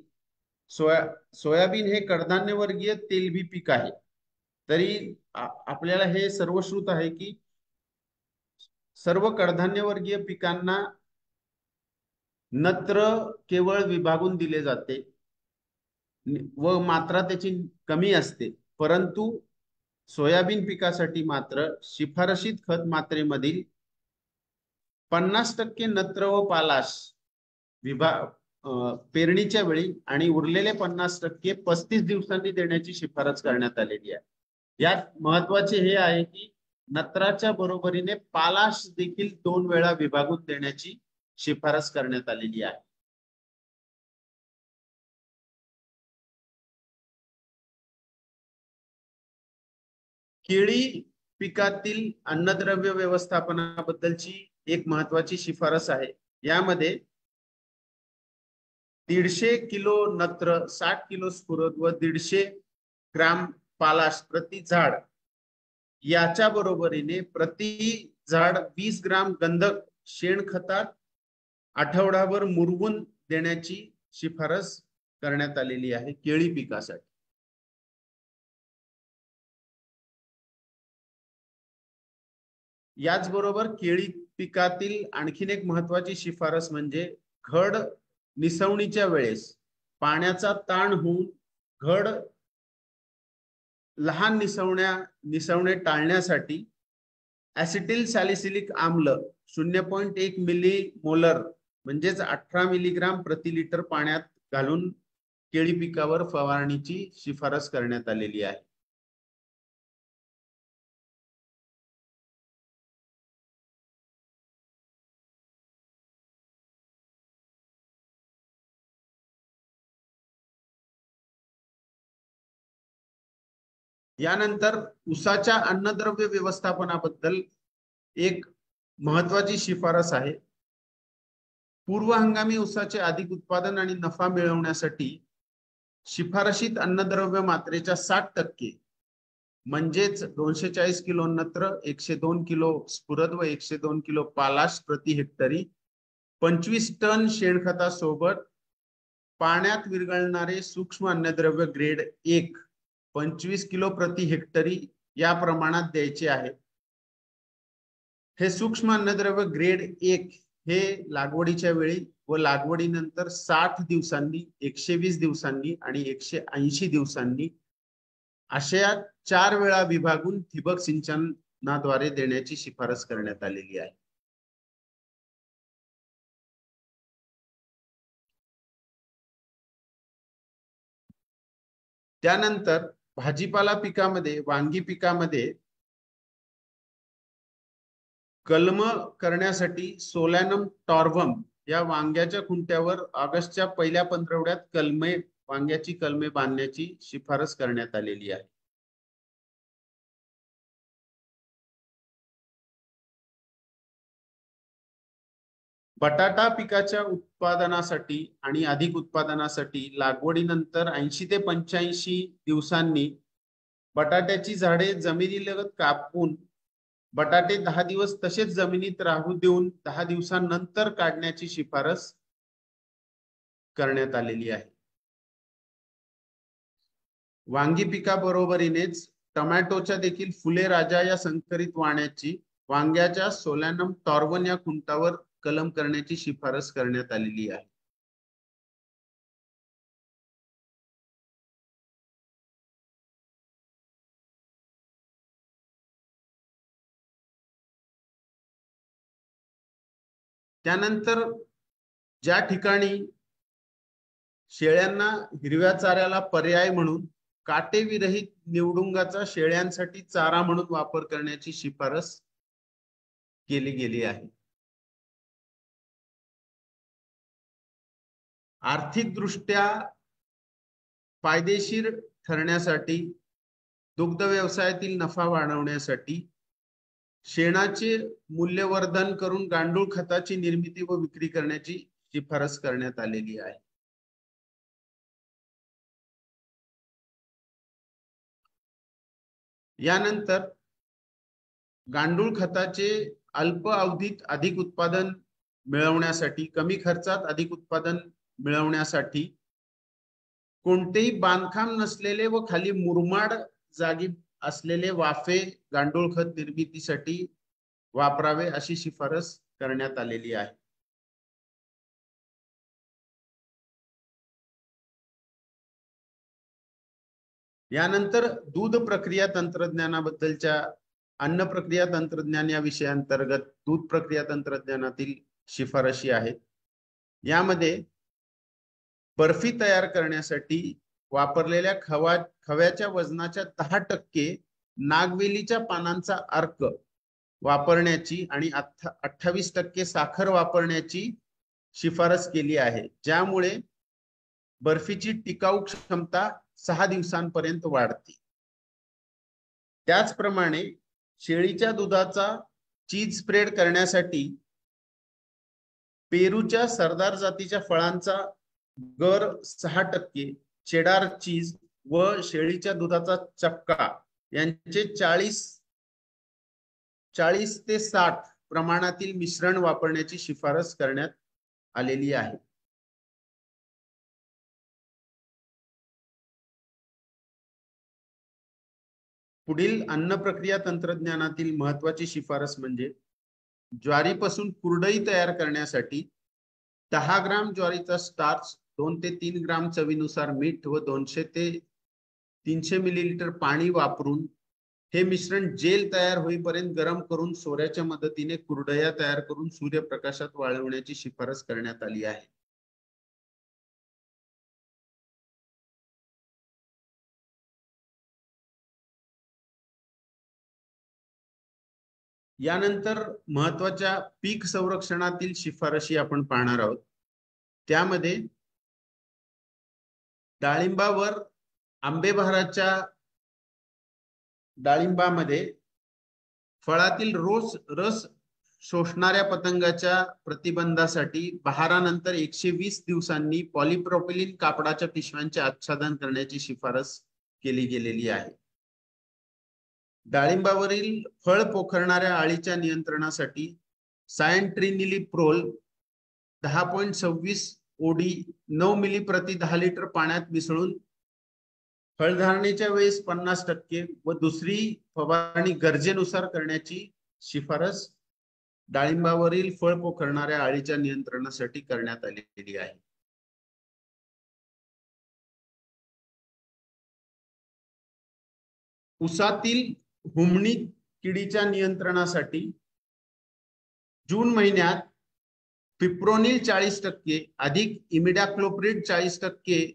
सोयाबीन हे कडधान्य वर्गीय तेलबी पीक आहे. तरी आपल्याला हे सर्वश्रुत आहे की सर्व कडधान्य वर्गीय पिकांना नत्र केवळ विभागून दिले जाते व मात्रा त्याची कमी असते, परंतु सोयाबीन पिकासाठी मात्र शिफारशीत खत मात्रेमधील 50% नत्र व पालाश पेरणीच्या वेळी आणि उरलेले 50% 35 दिवसांनी देण्याची शिफारस करण्यात आलेली आहे. यात महत्वाचे हे आहे की नत्राच्या बरोबरीने पालाश देखील 2 वेळा विभागून देण्याची शिफारस करण्यात आलेली आहे. केळी पिकातील अन्नद्रव्य व्यवस्थापनाबद्दलची एक महत्वाची शिफारस आहे. यामध्ये 150 किलो नत्र, 60 किलो स्फुरद व 150 ग्राम पालाश प्रति झाड याच्या बरोबरीने प्रति झाड 20 ग्राम गंधक शेणखतात आठवडाभर मुरवून देण्याची शिफारस करण्यात आलेली आहे केळी पिकासाठी. याचबरोबर केळी पिकातील आणखीन एक महत्वाची शिफारस म्हणजे घड निसवणीच्या वेळेस पाण्याचा ताण होऊन घड लहान निसवणे टाळण्यासाठी ऍसिटिल सॅलिसिलिक आम्ल 0.1 मिली मोलर म्हणजेच 18 मिलीग्राम प्रति लिटर पाण्यात घालून केळी पिकावर फवारणीची शिफारस करण्यात आलेली आहे. यानंतर ऊसाच्या अन्नद्रव्य व्यवस्थापनाबद्दल एक महत्वाची शिफारस आहे. पूर्व हंगामी ऊसाचे अधिक उत्पादन आणि नफा मिळवण्यासाठी शिफारशीत अन्नद्रव्य मात्रेच्या 60% म्हणजेच 240 किलो नत्र, 102 किलो स्फुरद व 102 किलो पालाश प्रति हेक्टरी, 25 टन शेणखतासोबत पाण्यात विरघळणारे सूक्ष्म अन्नद्रव्य ग्रेड 1 25 किलो प्रति हेक्टरी या प्रमाणात द्यायचे आहे. हे सूक्ष्म अन्नद्रव्य ग्रेड 1 हे लागवडीच्या वेळी व लागवडीनंतर 60 दिवसांनी, 120 दिवसांनी आणि 180 दिवसांनी अशा 4 वेळा विभागून ठिबक सिंचनाद्वारे देण्याची शिफारस करण्यात आलेली आहे. त्यानंतर भाजीपाला पिकामध्ये, वांगी पिकामध्ये कलम करण्यासाठी सोलॅनम टॉर्वम या वांग्याच्या खुंट्यावर ऑगस्टच्या पहिल्या पंधरवड्यात वांग्याची कलमे बांधण्याची शिफारस करण्यात आलेली आहे. बटाटा पिकाच्या उत्पादनासाठी आणि अधिक उत्पादनासाठी लागवडीनंतर 80 ते 85 दिवसांनी बटाट्याची झाडे जमिनीलगत कापून बटाटे 10 दिवस तसेच जमिनीत राहू देऊन 10 दिवसांनंतर काढण्याची शिफारस करण्यात आलेली आहे. वांगी पिकाबरोबरीनेच टोमॅटोच्या देखील फुले राजा या संकरित वांग्याच्या सोलॅनम टॉर्वन या खुंटावर कलम करण्याची शिफारस करण्यात आलेली आहे. त्यानंतर ज्या ठिकाणी शेळ्यांना हिरव्या चाऱ्याला पर्याय म्हणून काटेविरहित निवडुंगाचा शेळ्यांसाठी चारा म्हणून वापर करण्याची शिफारस केली गेली आहे. आर्थिकदृष्ट्या फायदेशीर ठरण्यासाठी, दुग्ध व्यवसायातील नफा वाढवण्यासाठी शेणाचे मूल्यवर्धन करून गांडूळ खताची निर्मिती व विक्री करण्याची शिफारस करण्यात आलेली आहे. यानंतर गांडूळ खताचे अल्प अवधीत अधिक उत्पादन मिळवण्यासाठी, कमी खर्चात अधिक उत्पादन मिळवण्यासाठी कोणतेही बांधकाम नसलेले व खाली मुरमाड जागी असलेले वाफे गांडूळ खत निर्मितीसाठी वापरावे अशी शिफारस करण्यात आलेली आहे. यानंतर दूध प्रक्रिया तंत्रज्ञानाबद्दलच्या अन्न प्रक्रिया तंत्रज्ञान या विषयांतर्गत दूध प्रक्रिया तंत्रज्ञानातील शिफारशी आहेत. यामध्ये बर्फी तयार करण्यासाठी वापरलेल्या खव्याच्या वजनाच्या 10% नागवेलीच्या पानांचा अर्क वापरण्याची आणि 28% साखर वापरण्याची शिफारस केली आहे, ज्यामुळे बर्फीची टिकाऊ क्षमता 6 दिवसांपर्यंत वाढते. त्याचप्रमाणे शेळीच्या दुधाचा चीज स्प्रेड करण्यासाठी पेरूच्या सरदार जातीच्या फळांचा गर 6%, चेडार चीज व शेळीच्या दुधाचा चक्का यांचे 40 ते 60 प्रमाणातील मिश्रण वापरण्याची शिफारस करण्यात आलेली आहे. पुढील अन्न प्रक्रिया तंत्रज्ञानातील महत्वाची शिफारस म्हणजे ज्वारीपासून कुरडई तयार करण्यासाठी 10 ग्राम ज्वारीचा स्टार्च, 2 ते 3 ग्राम चवीनुसार मीठ व 200 ते 300 मिलीलिटर पाणी वापरून हे मिश्रण जेल तयार होईपर्यंत गरम करून सोऱ्याच्या मदतीने कुरडया तयार करून सूर्यप्रकाशात वाळवण्याची शिफारस करण्यात आली आहे. यानंतर महत्वाच्या पीक संरक्षणातील शिफारशी आपण पाहणार आहोत. त्यामध्ये डाळिंबावर आंबेबहाराच्या डाळिंबामध्ये फळातील रस शोषणाऱ्या पतंगाच्या प्रतिबंधासाठी बहारानंतर 120 दिवसांनी पॉलिप्रोपिलीन कापडाच्या पिशव्यांचे आच्छादन करण्याची शिफारस केली गेलेली आहे. डाळिंबावरील फळ पोखरणाऱ्या अळीच्या नियंत्रणासाठी सायंट्रिनिलीप्रोल 10.26 ओडी 9 मिली प्रति 10 लिटर पाण्यात मिसळून फळधारणेच्या वेळेस 50% व दुसरी फवारणी गरजेनुसार करण्याची शिफारस डाळिंबावरील फळ पोखरणाऱ्या अळीच्या नियंत्रणासाठी करण्यात आलेली आहे. ऊसातील हुमणी किडीच्या नियंत्रणासाठी जून महिन्यात पिप्रोनिल 40% अधिक इमिडाक्लोप्रिड 40%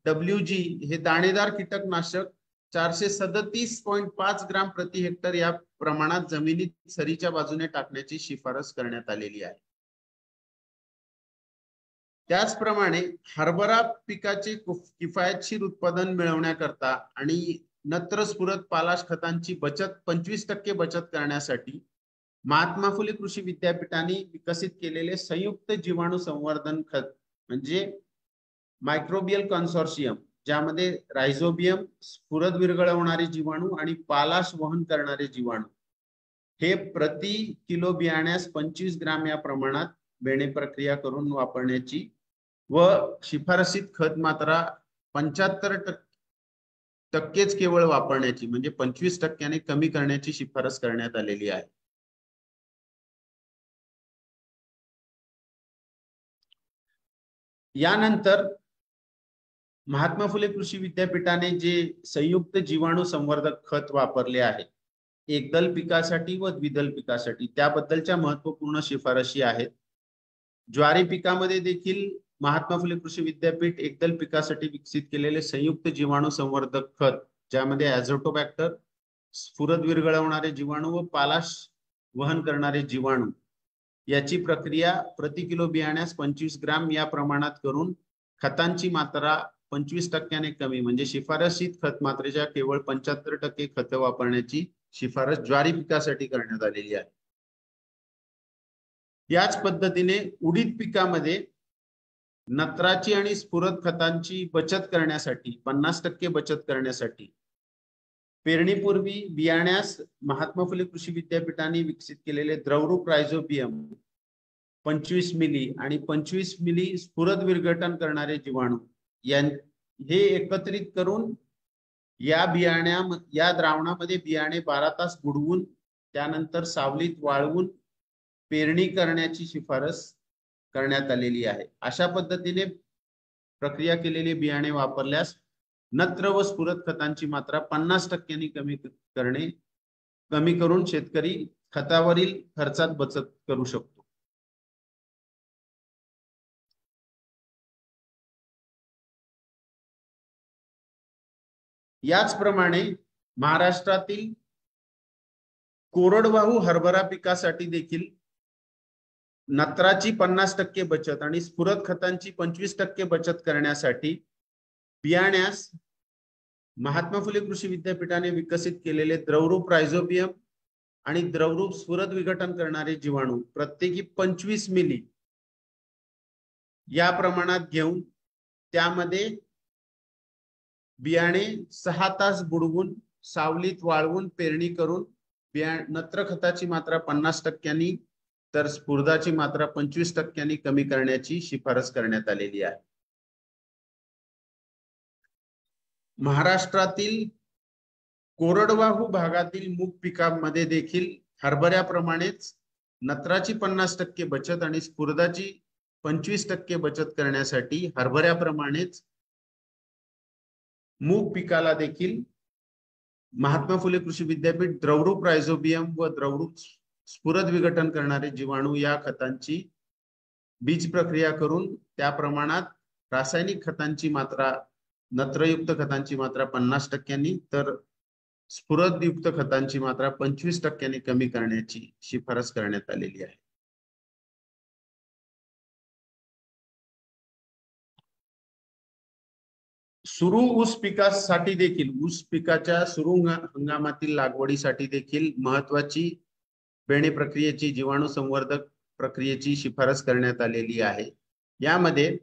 WG हे दाणेदार कीटकनाशक 437.5 ग्राम प्रति हेक्टर या प्रमाणात जमिनीत सरीच्या बाजूने टाकण्याची शिफारस करण्यात आलेली आहे. त्याचप्रमाणे हरभरा पिकाचे किफायतशीर उत्पादन मिळवण्याकरता आणि नत्र स्फुरद पालाश खतांची बचत 25% बचत करण्यासाठी महात्मा फुले कृषी विद्यापीठाने विकसित केलेले संयुक्त जीवाणू संवर्धन खत म्हणजे मायक्रोबियल कन्सोर्शियम, ज्यामध्ये रायझोबियम, स्फुरद विरघळवणारे जीवाणू आणि पालाश वहन करणारे जीवाणू हे प्रति किलो बियाण्यास 25 ग्राम या प्रमाणात बेणे प्रक्रिया करून वापरण्याची व शिफारसीत खत मात्रा 75% केवळ वापरण्याची म्हणजे 25% कमी करण्याची शिफारस करण्यात आलेली आहे. यानंतर महात्मा फुले कृषी विद्यापीठाने जे संयुक्त जीवाणू संवर्धक खत वापरले आहे एकदल पिकासाठी व द्विदल पिकासाठी, त्याबद्दलच्या महत्वपूर्ण शिफारशी आहेत. ज्वारी पिकामध्ये देखील महात्मा फुले कृषी विद्यापीठ एकदल पिकासाठी विकसित केलेले संयुक्त जीवाणू संवर्धक खत, ज्यामध्ये ॲझोटोबॅक्टर, स्फुरद विरघळवणारे जीवाणू व पालाश वहन करणारे जीवाणू याची प्रक्रिया प्रति किलो बियाण्यास 25 ग्राम या प्रमाणात करून खतांची मात्रा 25% कमी म्हणजे शिफारसीत खत मात्रेच्या केवळ 75% खत वापरण्याची शिफारस ज्वारी पिकासाठी करण्यात आलेली आहे. याच पद्धतीने उडीद पिकामध्ये नत्राची आणि स्फुरद खतांची बचत करण्यासाठी 50% बचत करण्यासाठी पेरणीपूर्वी बियाण्यास महात्मा फुले कृषी विद्यापीठाने विकसित केलेले द्रवरूप रायझोबियम 25 मिली आणि 25 मिली स्फुरद विरघटन करणारे जीवाणू हे एकत्रित करून या द्रावणामध्ये बियाणे 12 तास बुडवून त्यानंतर सावलीत वाळवून पेरणी करण्याची शिफारस करण्यात आलेली आहे. अशा पद्धतीने प्रक्रिया केलेले बियाणे वापरल्यास नत्र व स्फुरद खतांची मात्रा 50% कमी करून शेतकरी खतावरील खर्चात बचत करू शकतो. याचप्रमाणे महाराष्ट्रातील कोरडवाहू हरभरा पिकासाठी देखील नत्राची 50% बचत आणि स्फुरद खतांची 25% बचत करण्यासाठी बियाण्यास महात्मा फुले कृषी विद्यापीठाने विकसित केलेले द्रवरूप रायझोबियम आणि द्रवरूप स्फुरद विघटन करणारे जीवाणू प्रत्येकी 25 मिली या प्रमाणात घेऊन त्यामध्ये बियाणे 6 तास बुडवून सावलीत वाळवून पेरणी करून नत्र खताची मात्रा 50% तर स्फुरदाची मात्रा 25% कमी करण्याची शिफारस करण्यात आलेली आहे. महाराष्ट्रातील कोरडवाहू भागातील मूग पिकांमध्ये देखील हरभऱ्याप्रमाणेच नत्राची 50% बचत आणि स्फुरदाची 25% बचत करण्यासाठी हरभऱ्याप्रमाणेच मूग पिकाला देखील महात्मा फुले कृषी विद्यापीठ द्रवरूप रायझोबियम व द्रवरूप स्फुरद विघटन करणारे जीवाणू या खतांची बीज प्रक्रिया करून त्या प्रमाणात रासायनिक खतांची मात्रा नत्रयुक्त खतांची मात्रा 50% तर स्फुरदयुक्त खतांची मात्रा 25% कमी करण्याची शिफारस करण्यात आलेली आहे. सुरू ऊस पिकासाठी देखील ऊस पिकाच्या सुरू हंगामातील लागवडीसाठी देखील महत्वाची बेणे प्रक्रियेची जीवाणू संवर्धक प्रक्रियेची शिफारस करण्यात आलेली आहे. यामध्ये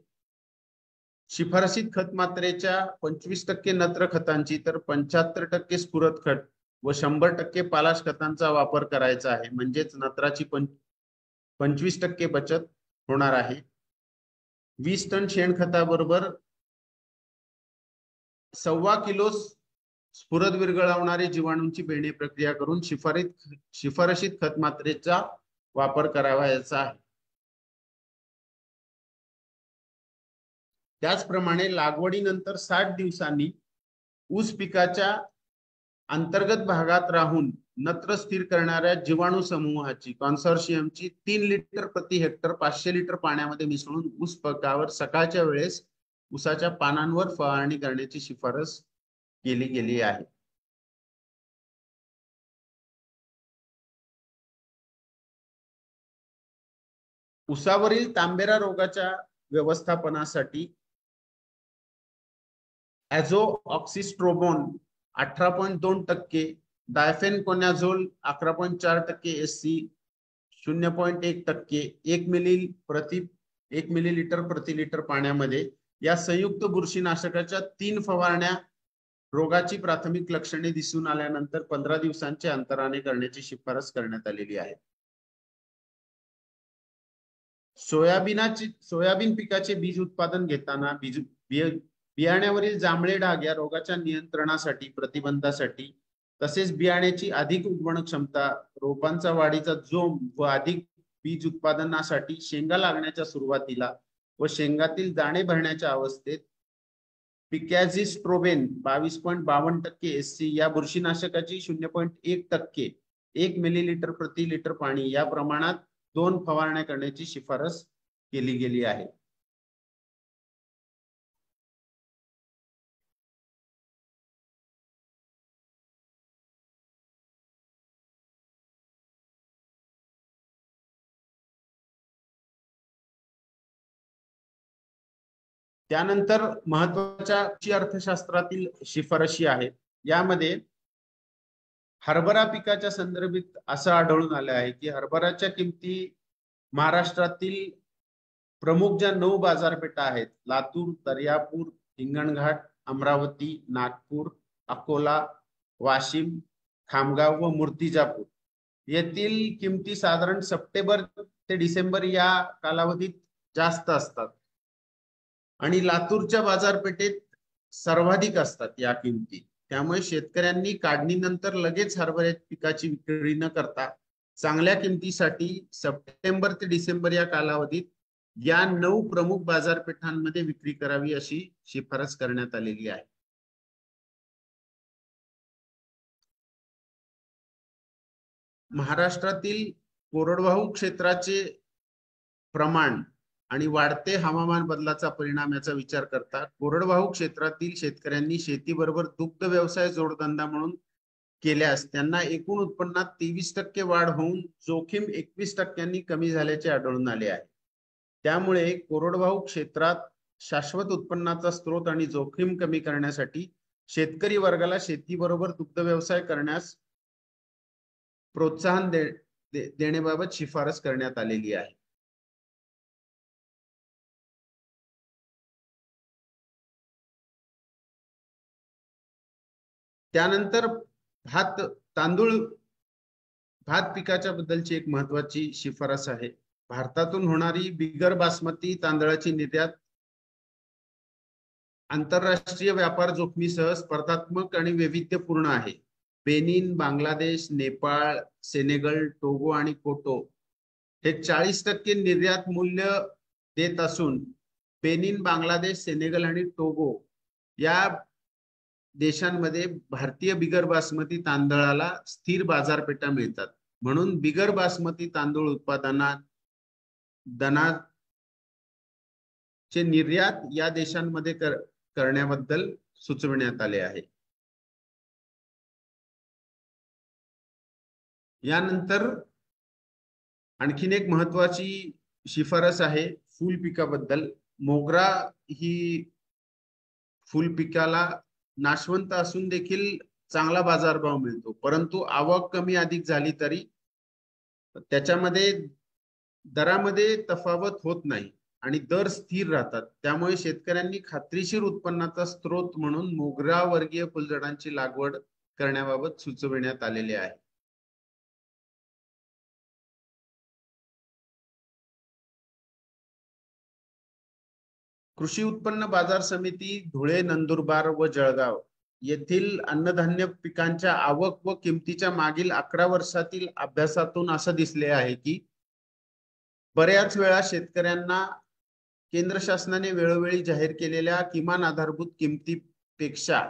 शिफारसीत खत मात्रेच्या 25% नत्र खतांची तर 75% स्फुरद खत व 100% पालाश खतांचा वापर करायचा आहे. म्हणजेच नत्राची 25% बचत होणार आहे. 20 टन शेणखताबरोबर 1.25 किलो स्फुरद विरघळवणारे जीवाणूंची बेणे प्रक्रिया करून शिफारसीत खत मात्रेचा वापर करावयाचा आहे. त्याचप्रमाणे लागवडीनंतर 60 दिवसांनी ऊस पिकाच्या अंतर्गत भागात राहून नत्र स्थिर करणाऱ्या जीवाणू समूहाची कॉन्सोर्शियमची 3 लिटर प्रति हेक्टर 500 लिटर पाण्यामध्ये मिसळून ऊस पिकावर सकाळच्या वेळेस ऊसाच्या पानांवर फवारणी करण्याची शिफारस केली गेली आहे. ऊसावरील तांबेरा रोगाच्या व्यवस्थापनासाठी ॲझोऑक्सिस्ट्रोबोन 18.2%, डायफेनकोनॅझोल 11.4% SC, 0.1%, 1 मिलीलीटर प्रति लिटर पाण्यामध्ये या संयुक्त बुरशीनाशकाच्या 3 फवारण्या रोगाची प्राथमिक लक्षणे दिसून आल्यानंतर 15 दिवसांच्या अंतराने करण्याची शिफारस करण्यात आलेली आहे. सोयाबीन पिकाचे बीज उत्पादन घेताना बियाण्यावरील जांभळे डाग या रोगाच्या नियंत्रणासाठी प्रतिबंधासाठी तसेच बियाण्याची अधिक उगवण क्षमता, रोपांचा वाढीचा जोम व अधिक बीज उत्पादनासाठी शेंगा लागण्याच्या सुरुवातीला व शेंगातील दाणे भरण्याच्या अवस्थेत पिकॅझिस्ट्रोबेन 22.52% SC या बुरशीनाशकाची 0.1%, 1 मिलीलीटर प्रति लिटर पाणी या प्रमाणात 2 फवारण्या करण्याची शिफारस केली गेली आहे. त्यानंतर महत्वाच्या अर्थशास्त्रातील शिफारशी आहेत. यामध्ये हरभरा पिकाच्या संदर्भित असं आढळून आलं आहे की हरभराच्या किमती महाराष्ट्रातील प्रमुख ज्या 9 बाजारपेठा आहेत, लातूर, दर्यापूर, हिंगणघाट, अमरावती, नागपूर, अकोला, वाशिम, खामगाव व मूर्तिजापूर येथील किमती साधारण सप्टेंबर ते डिसेंबर या कालावधीत जास्त असतात आणि लातूरच्या बाजारपेठेत सर्वाधिक असतात या किमती. त्यामुळे शेतकऱ्यांनी काढणीनंतर लगेच हरभरा पिकाची विक्री न करता चांगल्या किमतीसाठी सप्टेंबर ते डिसेंबर या कालावधीत या 9 प्रमुख बाजारपेठांमध्ये विक्री करावी अशी शिफारस करण्यात आलेली आहे. महाराष्ट्रातील कोरडवाहू क्षेत्राचे प्रमाण आणि वाढते हवामान बदलाचा परिणाम याचा विचार करता कोरडवाहू क्षेत्रातील शेतकऱ्यांनी शेतीबरोबर दुग्ध व्यवसाय जोडधंदा म्हणून केल्यास त्यांना एकूण उत्पन्नात 23% वाढ होऊन जोखीम 21% कमी झाल्याचे आढळून आले आहे. त्यामुळे कोरडवाहू क्षेत्रात शाश्वत उत्पन्नाचा स्रोत आणि जोखीम कमी करण्यासाठी शेतकरी वर्गाला शेतीबरोबर दुग्ध व्यवसाय करण्यास प्रोत्साहन देण्याबाबत शिफारस करण्यात आलेली आहे. त्यानंतर भात पिकाच्या बद्दलची एक महत्वाची शिफारस आहे. भारतातून होणारी बिगर बासमती तांदळाची निर्यात आंतरराष्ट्रीय व्यापार जोखमीसह स्पर्धात्मक आणि वैविध्यपूर्ण आहे. Benin, Bangladesh, Nepal, Senegal, Togo आणि कोटो हे 40% निर्यात मूल्य देत असून बेनिन, बांगलादेश, सेनेगल आणि टोगो या देशांमध्ये भारतीय बिगर बासमती तांदळाला स्थिर बाजारपेठा मिळतात. म्हणून बिगर बासमती तांदूळ उत्पादनाचे निर्यात या देशांमध्ये करण्याबद्दल सुचविण्यात आले आहे. यानंतर आणखीन एक महत्वाची शिफारस आहे फूल पिकाबद्दल. मोगरा ही फूल पिकाला नाशवंत असून देखील चांगला बाजारभाव मिळतो, परंतु आवक कमी अधिक झाली तरी त्याच्यामध्ये दरामध्ये तफावत होत नाही आणि दर स्थिर राहतात. त्यामुळे शेतकऱ्यांनी खात्रीशीर उत्पन्नाचा स्रोत म्हणून मोगरा वर्गीय फुलझाडांची लागवड करण्याबाबत सुचविण्यात आलेले आहे. कृषी उत्पन्न बाजार समिती धुळे, नंदुरबार व जळगाव येथील अन्नधान्य पिकांच्या आवक व किमतीच्या मागील 11 वर्षातील अभ्यासातून असं दिसले आहे की बऱ्याच वेळा शेतकऱ्यांना केंद्र शासनाने वेळोवेळी जाहीर केलेल्या किमान आधारभूत किमतीपेक्षा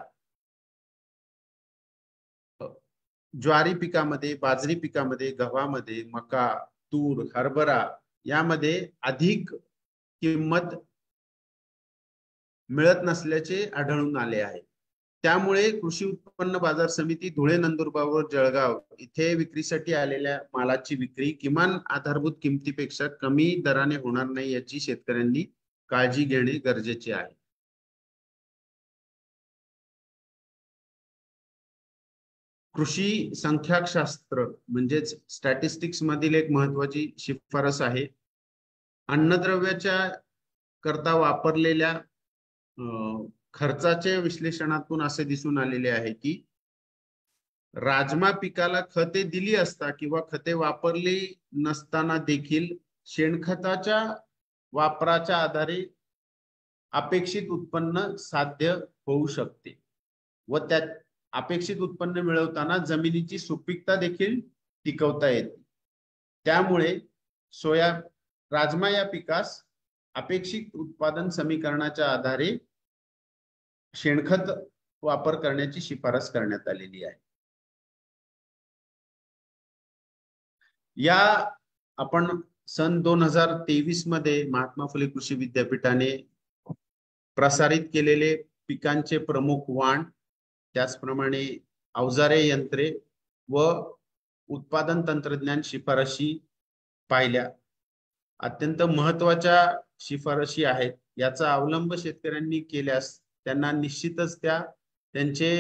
ज्वारी पिकामध्ये, बाजरी पिकामध्ये, गव्हामध्ये, मका, तूर, हरभरा यामध्ये अधिक किंमत मिळत नसल्याचे आढळून आले आहे. त्यामुळे कृषी उत्पन्न बाजार समिती धुळे, नंदुरबार व जळगाव इथे विक्रीसाठी आलेल्या मालाची विक्री किमान आधारभूत किमतीपेक्षा कमी दराने होणार नाही याची शेतकऱ्यांनी काळजी घेणे गरजेचे आहे. कृषी संख्याशास्त्र म्हणजेच स्टॅटिस्टिक्स मधील एक महत्वाची शिफारस आहे. अन्नद्रव्याच्या करता वापरलेल्या खर्चाच्या विश्लेषणातून असे दिसून आलेले आहे की राजमा पिकाला खते दिली असता किंवा खते वापरली नसताना देखील शेणखताच्या वापराच्या आधारे अपेक्षित उत्पन्न साध्य होऊ शकते व त्यात अपेक्षित उत्पन्न मिळवताना जमिनीची सुपीकता देखील टिकवता येते. त्यामुळे राजमा या पिकास अपेक्षित उत्पादन समीकरणाच्या आधारे शेणखत वापर करण्याची शिफारस करण्यात आलेली आहे. या आपण सन 2023 मध्ये महात्मा फुले कृषी विद्यापीठाने प्रसारित केलेले पिकांचे प्रमुख वाण, त्याचप्रमाणे अवजारे, यंत्रे व उत्पादन तंत्रज्ञान शिफारशी पाहिल्या. अत्यंत महत्वाच्या शिफारशी आहेत. याचा अवलंब शेतकऱ्यांनी केल्यास त्यांना निश्चितच त्यांचे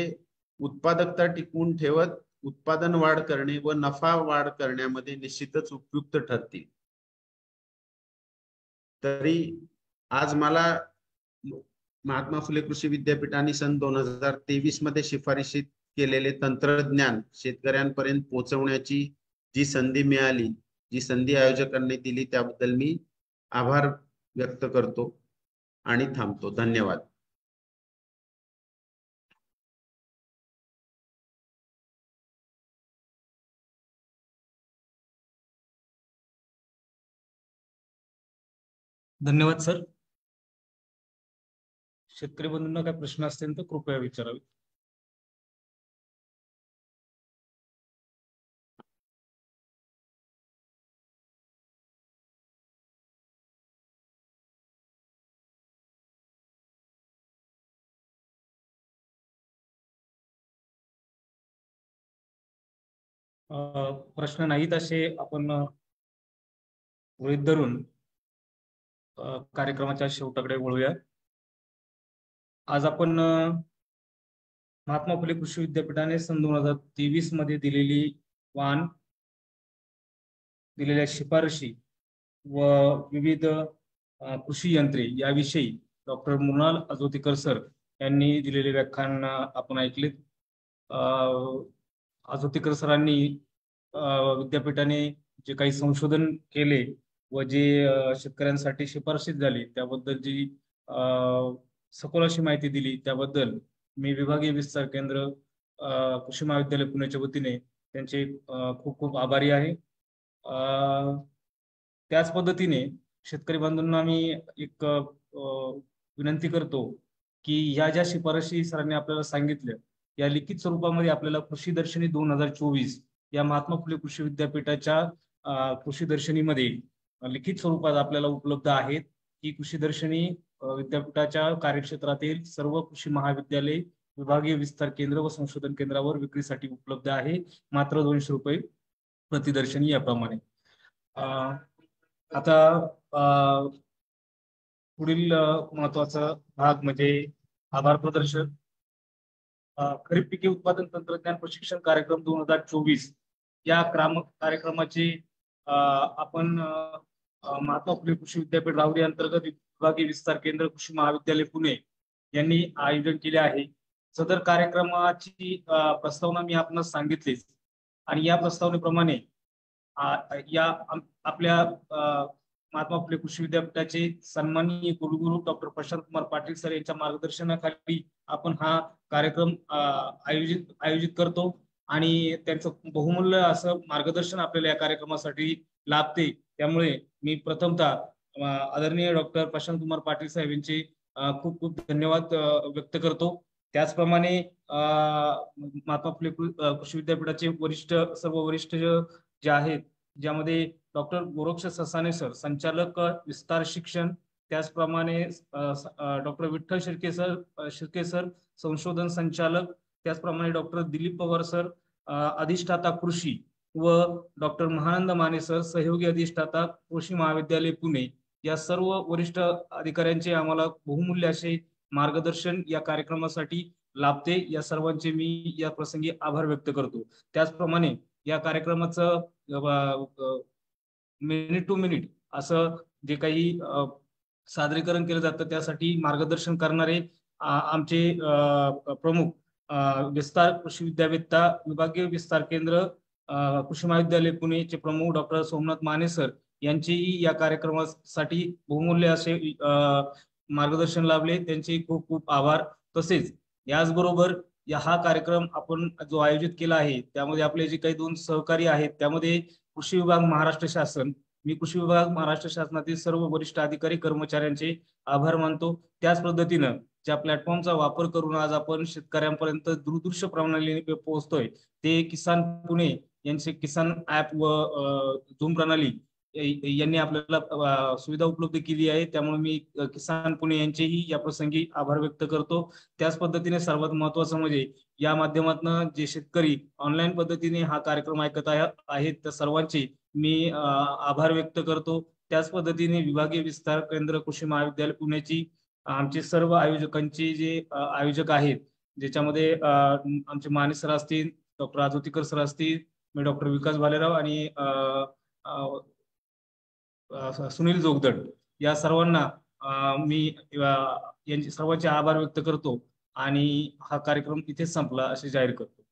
उत्पादकता टिकवून ठेवत उत्पादन वाढ करणे व नफा वाढ करण्यामध्ये निश्चितच उपयुक्त ठरतील. तरी आज मला महात्मा फुले कृषी विद्यापीठाने सन 2023 मध्ये शिफारशीत केलेले तंत्रज्ञान शेतकऱ्यांपर्यंत पोहोचवण्याची जी संधी मिळाली, जी संधी आयोजकांनी दिली, त्याबद्दल मी आभार व्यक्त करतो आणि थांबतो. धन्यवाद. धन्यवाद सर. शेतकरी बंधूंना काय प्रश्न असतील तर कृपया विचारावे. प्रश्न नाहीत असे आपण गृहीत धरून कार्यक्रमाच्या शेवटाकडे वळूया. आज आपण महात्मा फुले कृषी विद्यापीठाने सन 2023 मध्ये दिलेल्या शिफारशी व विविध कृषी यंत्रे याविषयी डॉक्टर मृणाल अजोतीकर सर यांनी दिलेले व्याख्यान आपण ऐकले. अजोतीकर सरांनी विद्यापीठाने जे काही संशोधन केले व जे शेतकऱ्यांसाठी शिफारशीत झाली त्याबद्दल जी सखोल अशी माहिती दिली त्याबद्दल मी विभागीय विस्तार केंद्र कृषी महाविद्यालय पुण्याच्या वतीने त्यांचे खूप खूप आभारी आहे. त्याच पद्धतीने शेतकरी बांधवांना मी एक विनंती करतो की ह्या ज्या शिफारशी सरांनी आपल्याला सांगितल्या या लिखित स्वरूपामध्ये आपल्याला कृषी दर्शनी 2024 या महात्मा फुले कृषी विद्यापीठाच्या कृषी दर्शनीमध्ये लिखित स्वरूपात आपल्याला उपलब्ध आहेत. ही कृषी दर्शनी विद्यापीठाच्या कार्यक्षेत्रातील सर्व कृषी महाविद्यालय, विभागीय विस्तार केंद्र व संशोधन केंद्रावर विक्रीसाठी उपलब्ध आहे. मात्र 200 रुपये प्रतिदर्शनी याप्रमाणे. आता पुढील महत्वाचा भाग म्हणजे आभार प्रदर्शन. खरीप पिके उत्पादन तंत्रज्ञान प्रशिक्षण कार्यक्रम 2024 या कार्यक्रमाचे आपण महात्मा फुले कृषी विद्यापीठ राहुरी अंतर्गत विभागीय विस्तार केंद्र कृषी महाविद्यालय पुणे यांनी आयोजन केले आहे. सदर कार्यक्रमाची प्रस्तावना मी आपणास सांगितलीच आणि या प्रस्तावनेप्रमाणे या आपल्या महात्मा फुले कृषी विद्यापीठाचे सन्माननीय कुलगुरू डॉक्टर प्रशांत कुमार पाटील सर यांच्या मार्गदर्शनाखाली आपण हा कार्यक्रम आयोजित करतो आणि त्यांचं बहुमूल्य असं मार्गदर्शन आपल्याला या कार्यक्रमासाठी लाभते. त्यामुळे मी प्रथमतः आदरणीय डॉक्टर प्रशांत कुमार पाटील साहेब यांचे खूप खूप धन्यवाद व्यक्त करतो. त्याचप्रमाणे महात्मा फुले कृषी विद्यापीठाचे सर्व वरिष्ठ जे आहेत, ज्यामध्ये डॉक्टर गोरक्ष ससाने सर संचालक विस्तार शिक्षण, त्याचप्रमाणे डॉक्टर विठ्ठल शिर्के सर संशोधन संचालक, त्याचप्रमाणे डॉक्टर दिलीप पवार सर अधिष्ठाता कृषी व डॉक्टर महानंद माने सर सहयोगी अधिष्ठाता कृषी महाविद्यालय पुणे या सर्व वरिष्ठ अधिकाऱ्यांचे आम्हाला बहुमूल्य असे मार्गदर्शन या कार्यक्रमासाठी लाभते. या सर्वांचे मी या प्रसंगी आभार व्यक्त करतो. त्याचप्रमाणे या कार्यक्रमाचं मिनिट टू मिनिट असं जे काही सादरीकरण केलं जातं त्यासाठी मार्गदर्शन करणारे आमचे प्रमुख विस्तार कृषी विद्यापीठ विभागीय विस्तार केंद्र कृषी महाविद्यालय पुणेचे प्रमुख डॉक्टर सोमनाथ माने सर यांचेही या कार्यक्रमासाठी बहुमूल्य असे मार्गदर्शन लाभले. त्यांचे खूप खूप आभार. तसेच याचबरोबर हा कार्यक्रम आपण जो आयोजित केला आहे त्यामध्ये आपले जे काही 2 सहकारी आहेत, त्यामध्ये कृषी विभाग महाराष्ट्र शासन, मी कृषी विभाग महाराष्ट्र शासनातील सर्व वरिष्ठ अधिकारी कर्मचाऱ्यांचे आभार मानतो. त्याच पद्धतीनं ज्या प्लॅटफॉर्मचा वापर करून आज आपण शेतकऱ्यांपर्यंत दूरदृश्य प्रणालीने पोहोचतोय ते किसान पुणे यांचे किसान ऍप व झूम प्रणाली यांनी आपल्याला सुविधा उपलब्ध केली आहे. त्यामुळे मी किसान पुणे यांचेही या प्रसंगी आभार व्यक्त करतो. त्याच पद्धतीने सर्वात महत्वाचं म्हणजे या माध्यमातून जे शेतकरी ऑनलाईन पद्धतीने हा कार्यक्रम ऐकत आहेत त्या सर्वांचे मी आभार व्यक्त करतो. त्याच पद्धतीने विभागीय विस्तार केंद्र कृषी महाविद्यालय पुण्याची आमचे सर्व आयोजकांचे जे आयोजक आहेत, ज्याच्यामध्ये आमचे माने सर असतील, डॉक्टर आजोतीकर सर असतील, मी डॉक्टर विकास भालेराव आणि सुनील जोगदड या सर्वांना मी यांचे सर्वांचे आभार व्यक्त करतो आणि हा कार्यक्रम इथेच संपला असे जाहीर करतो.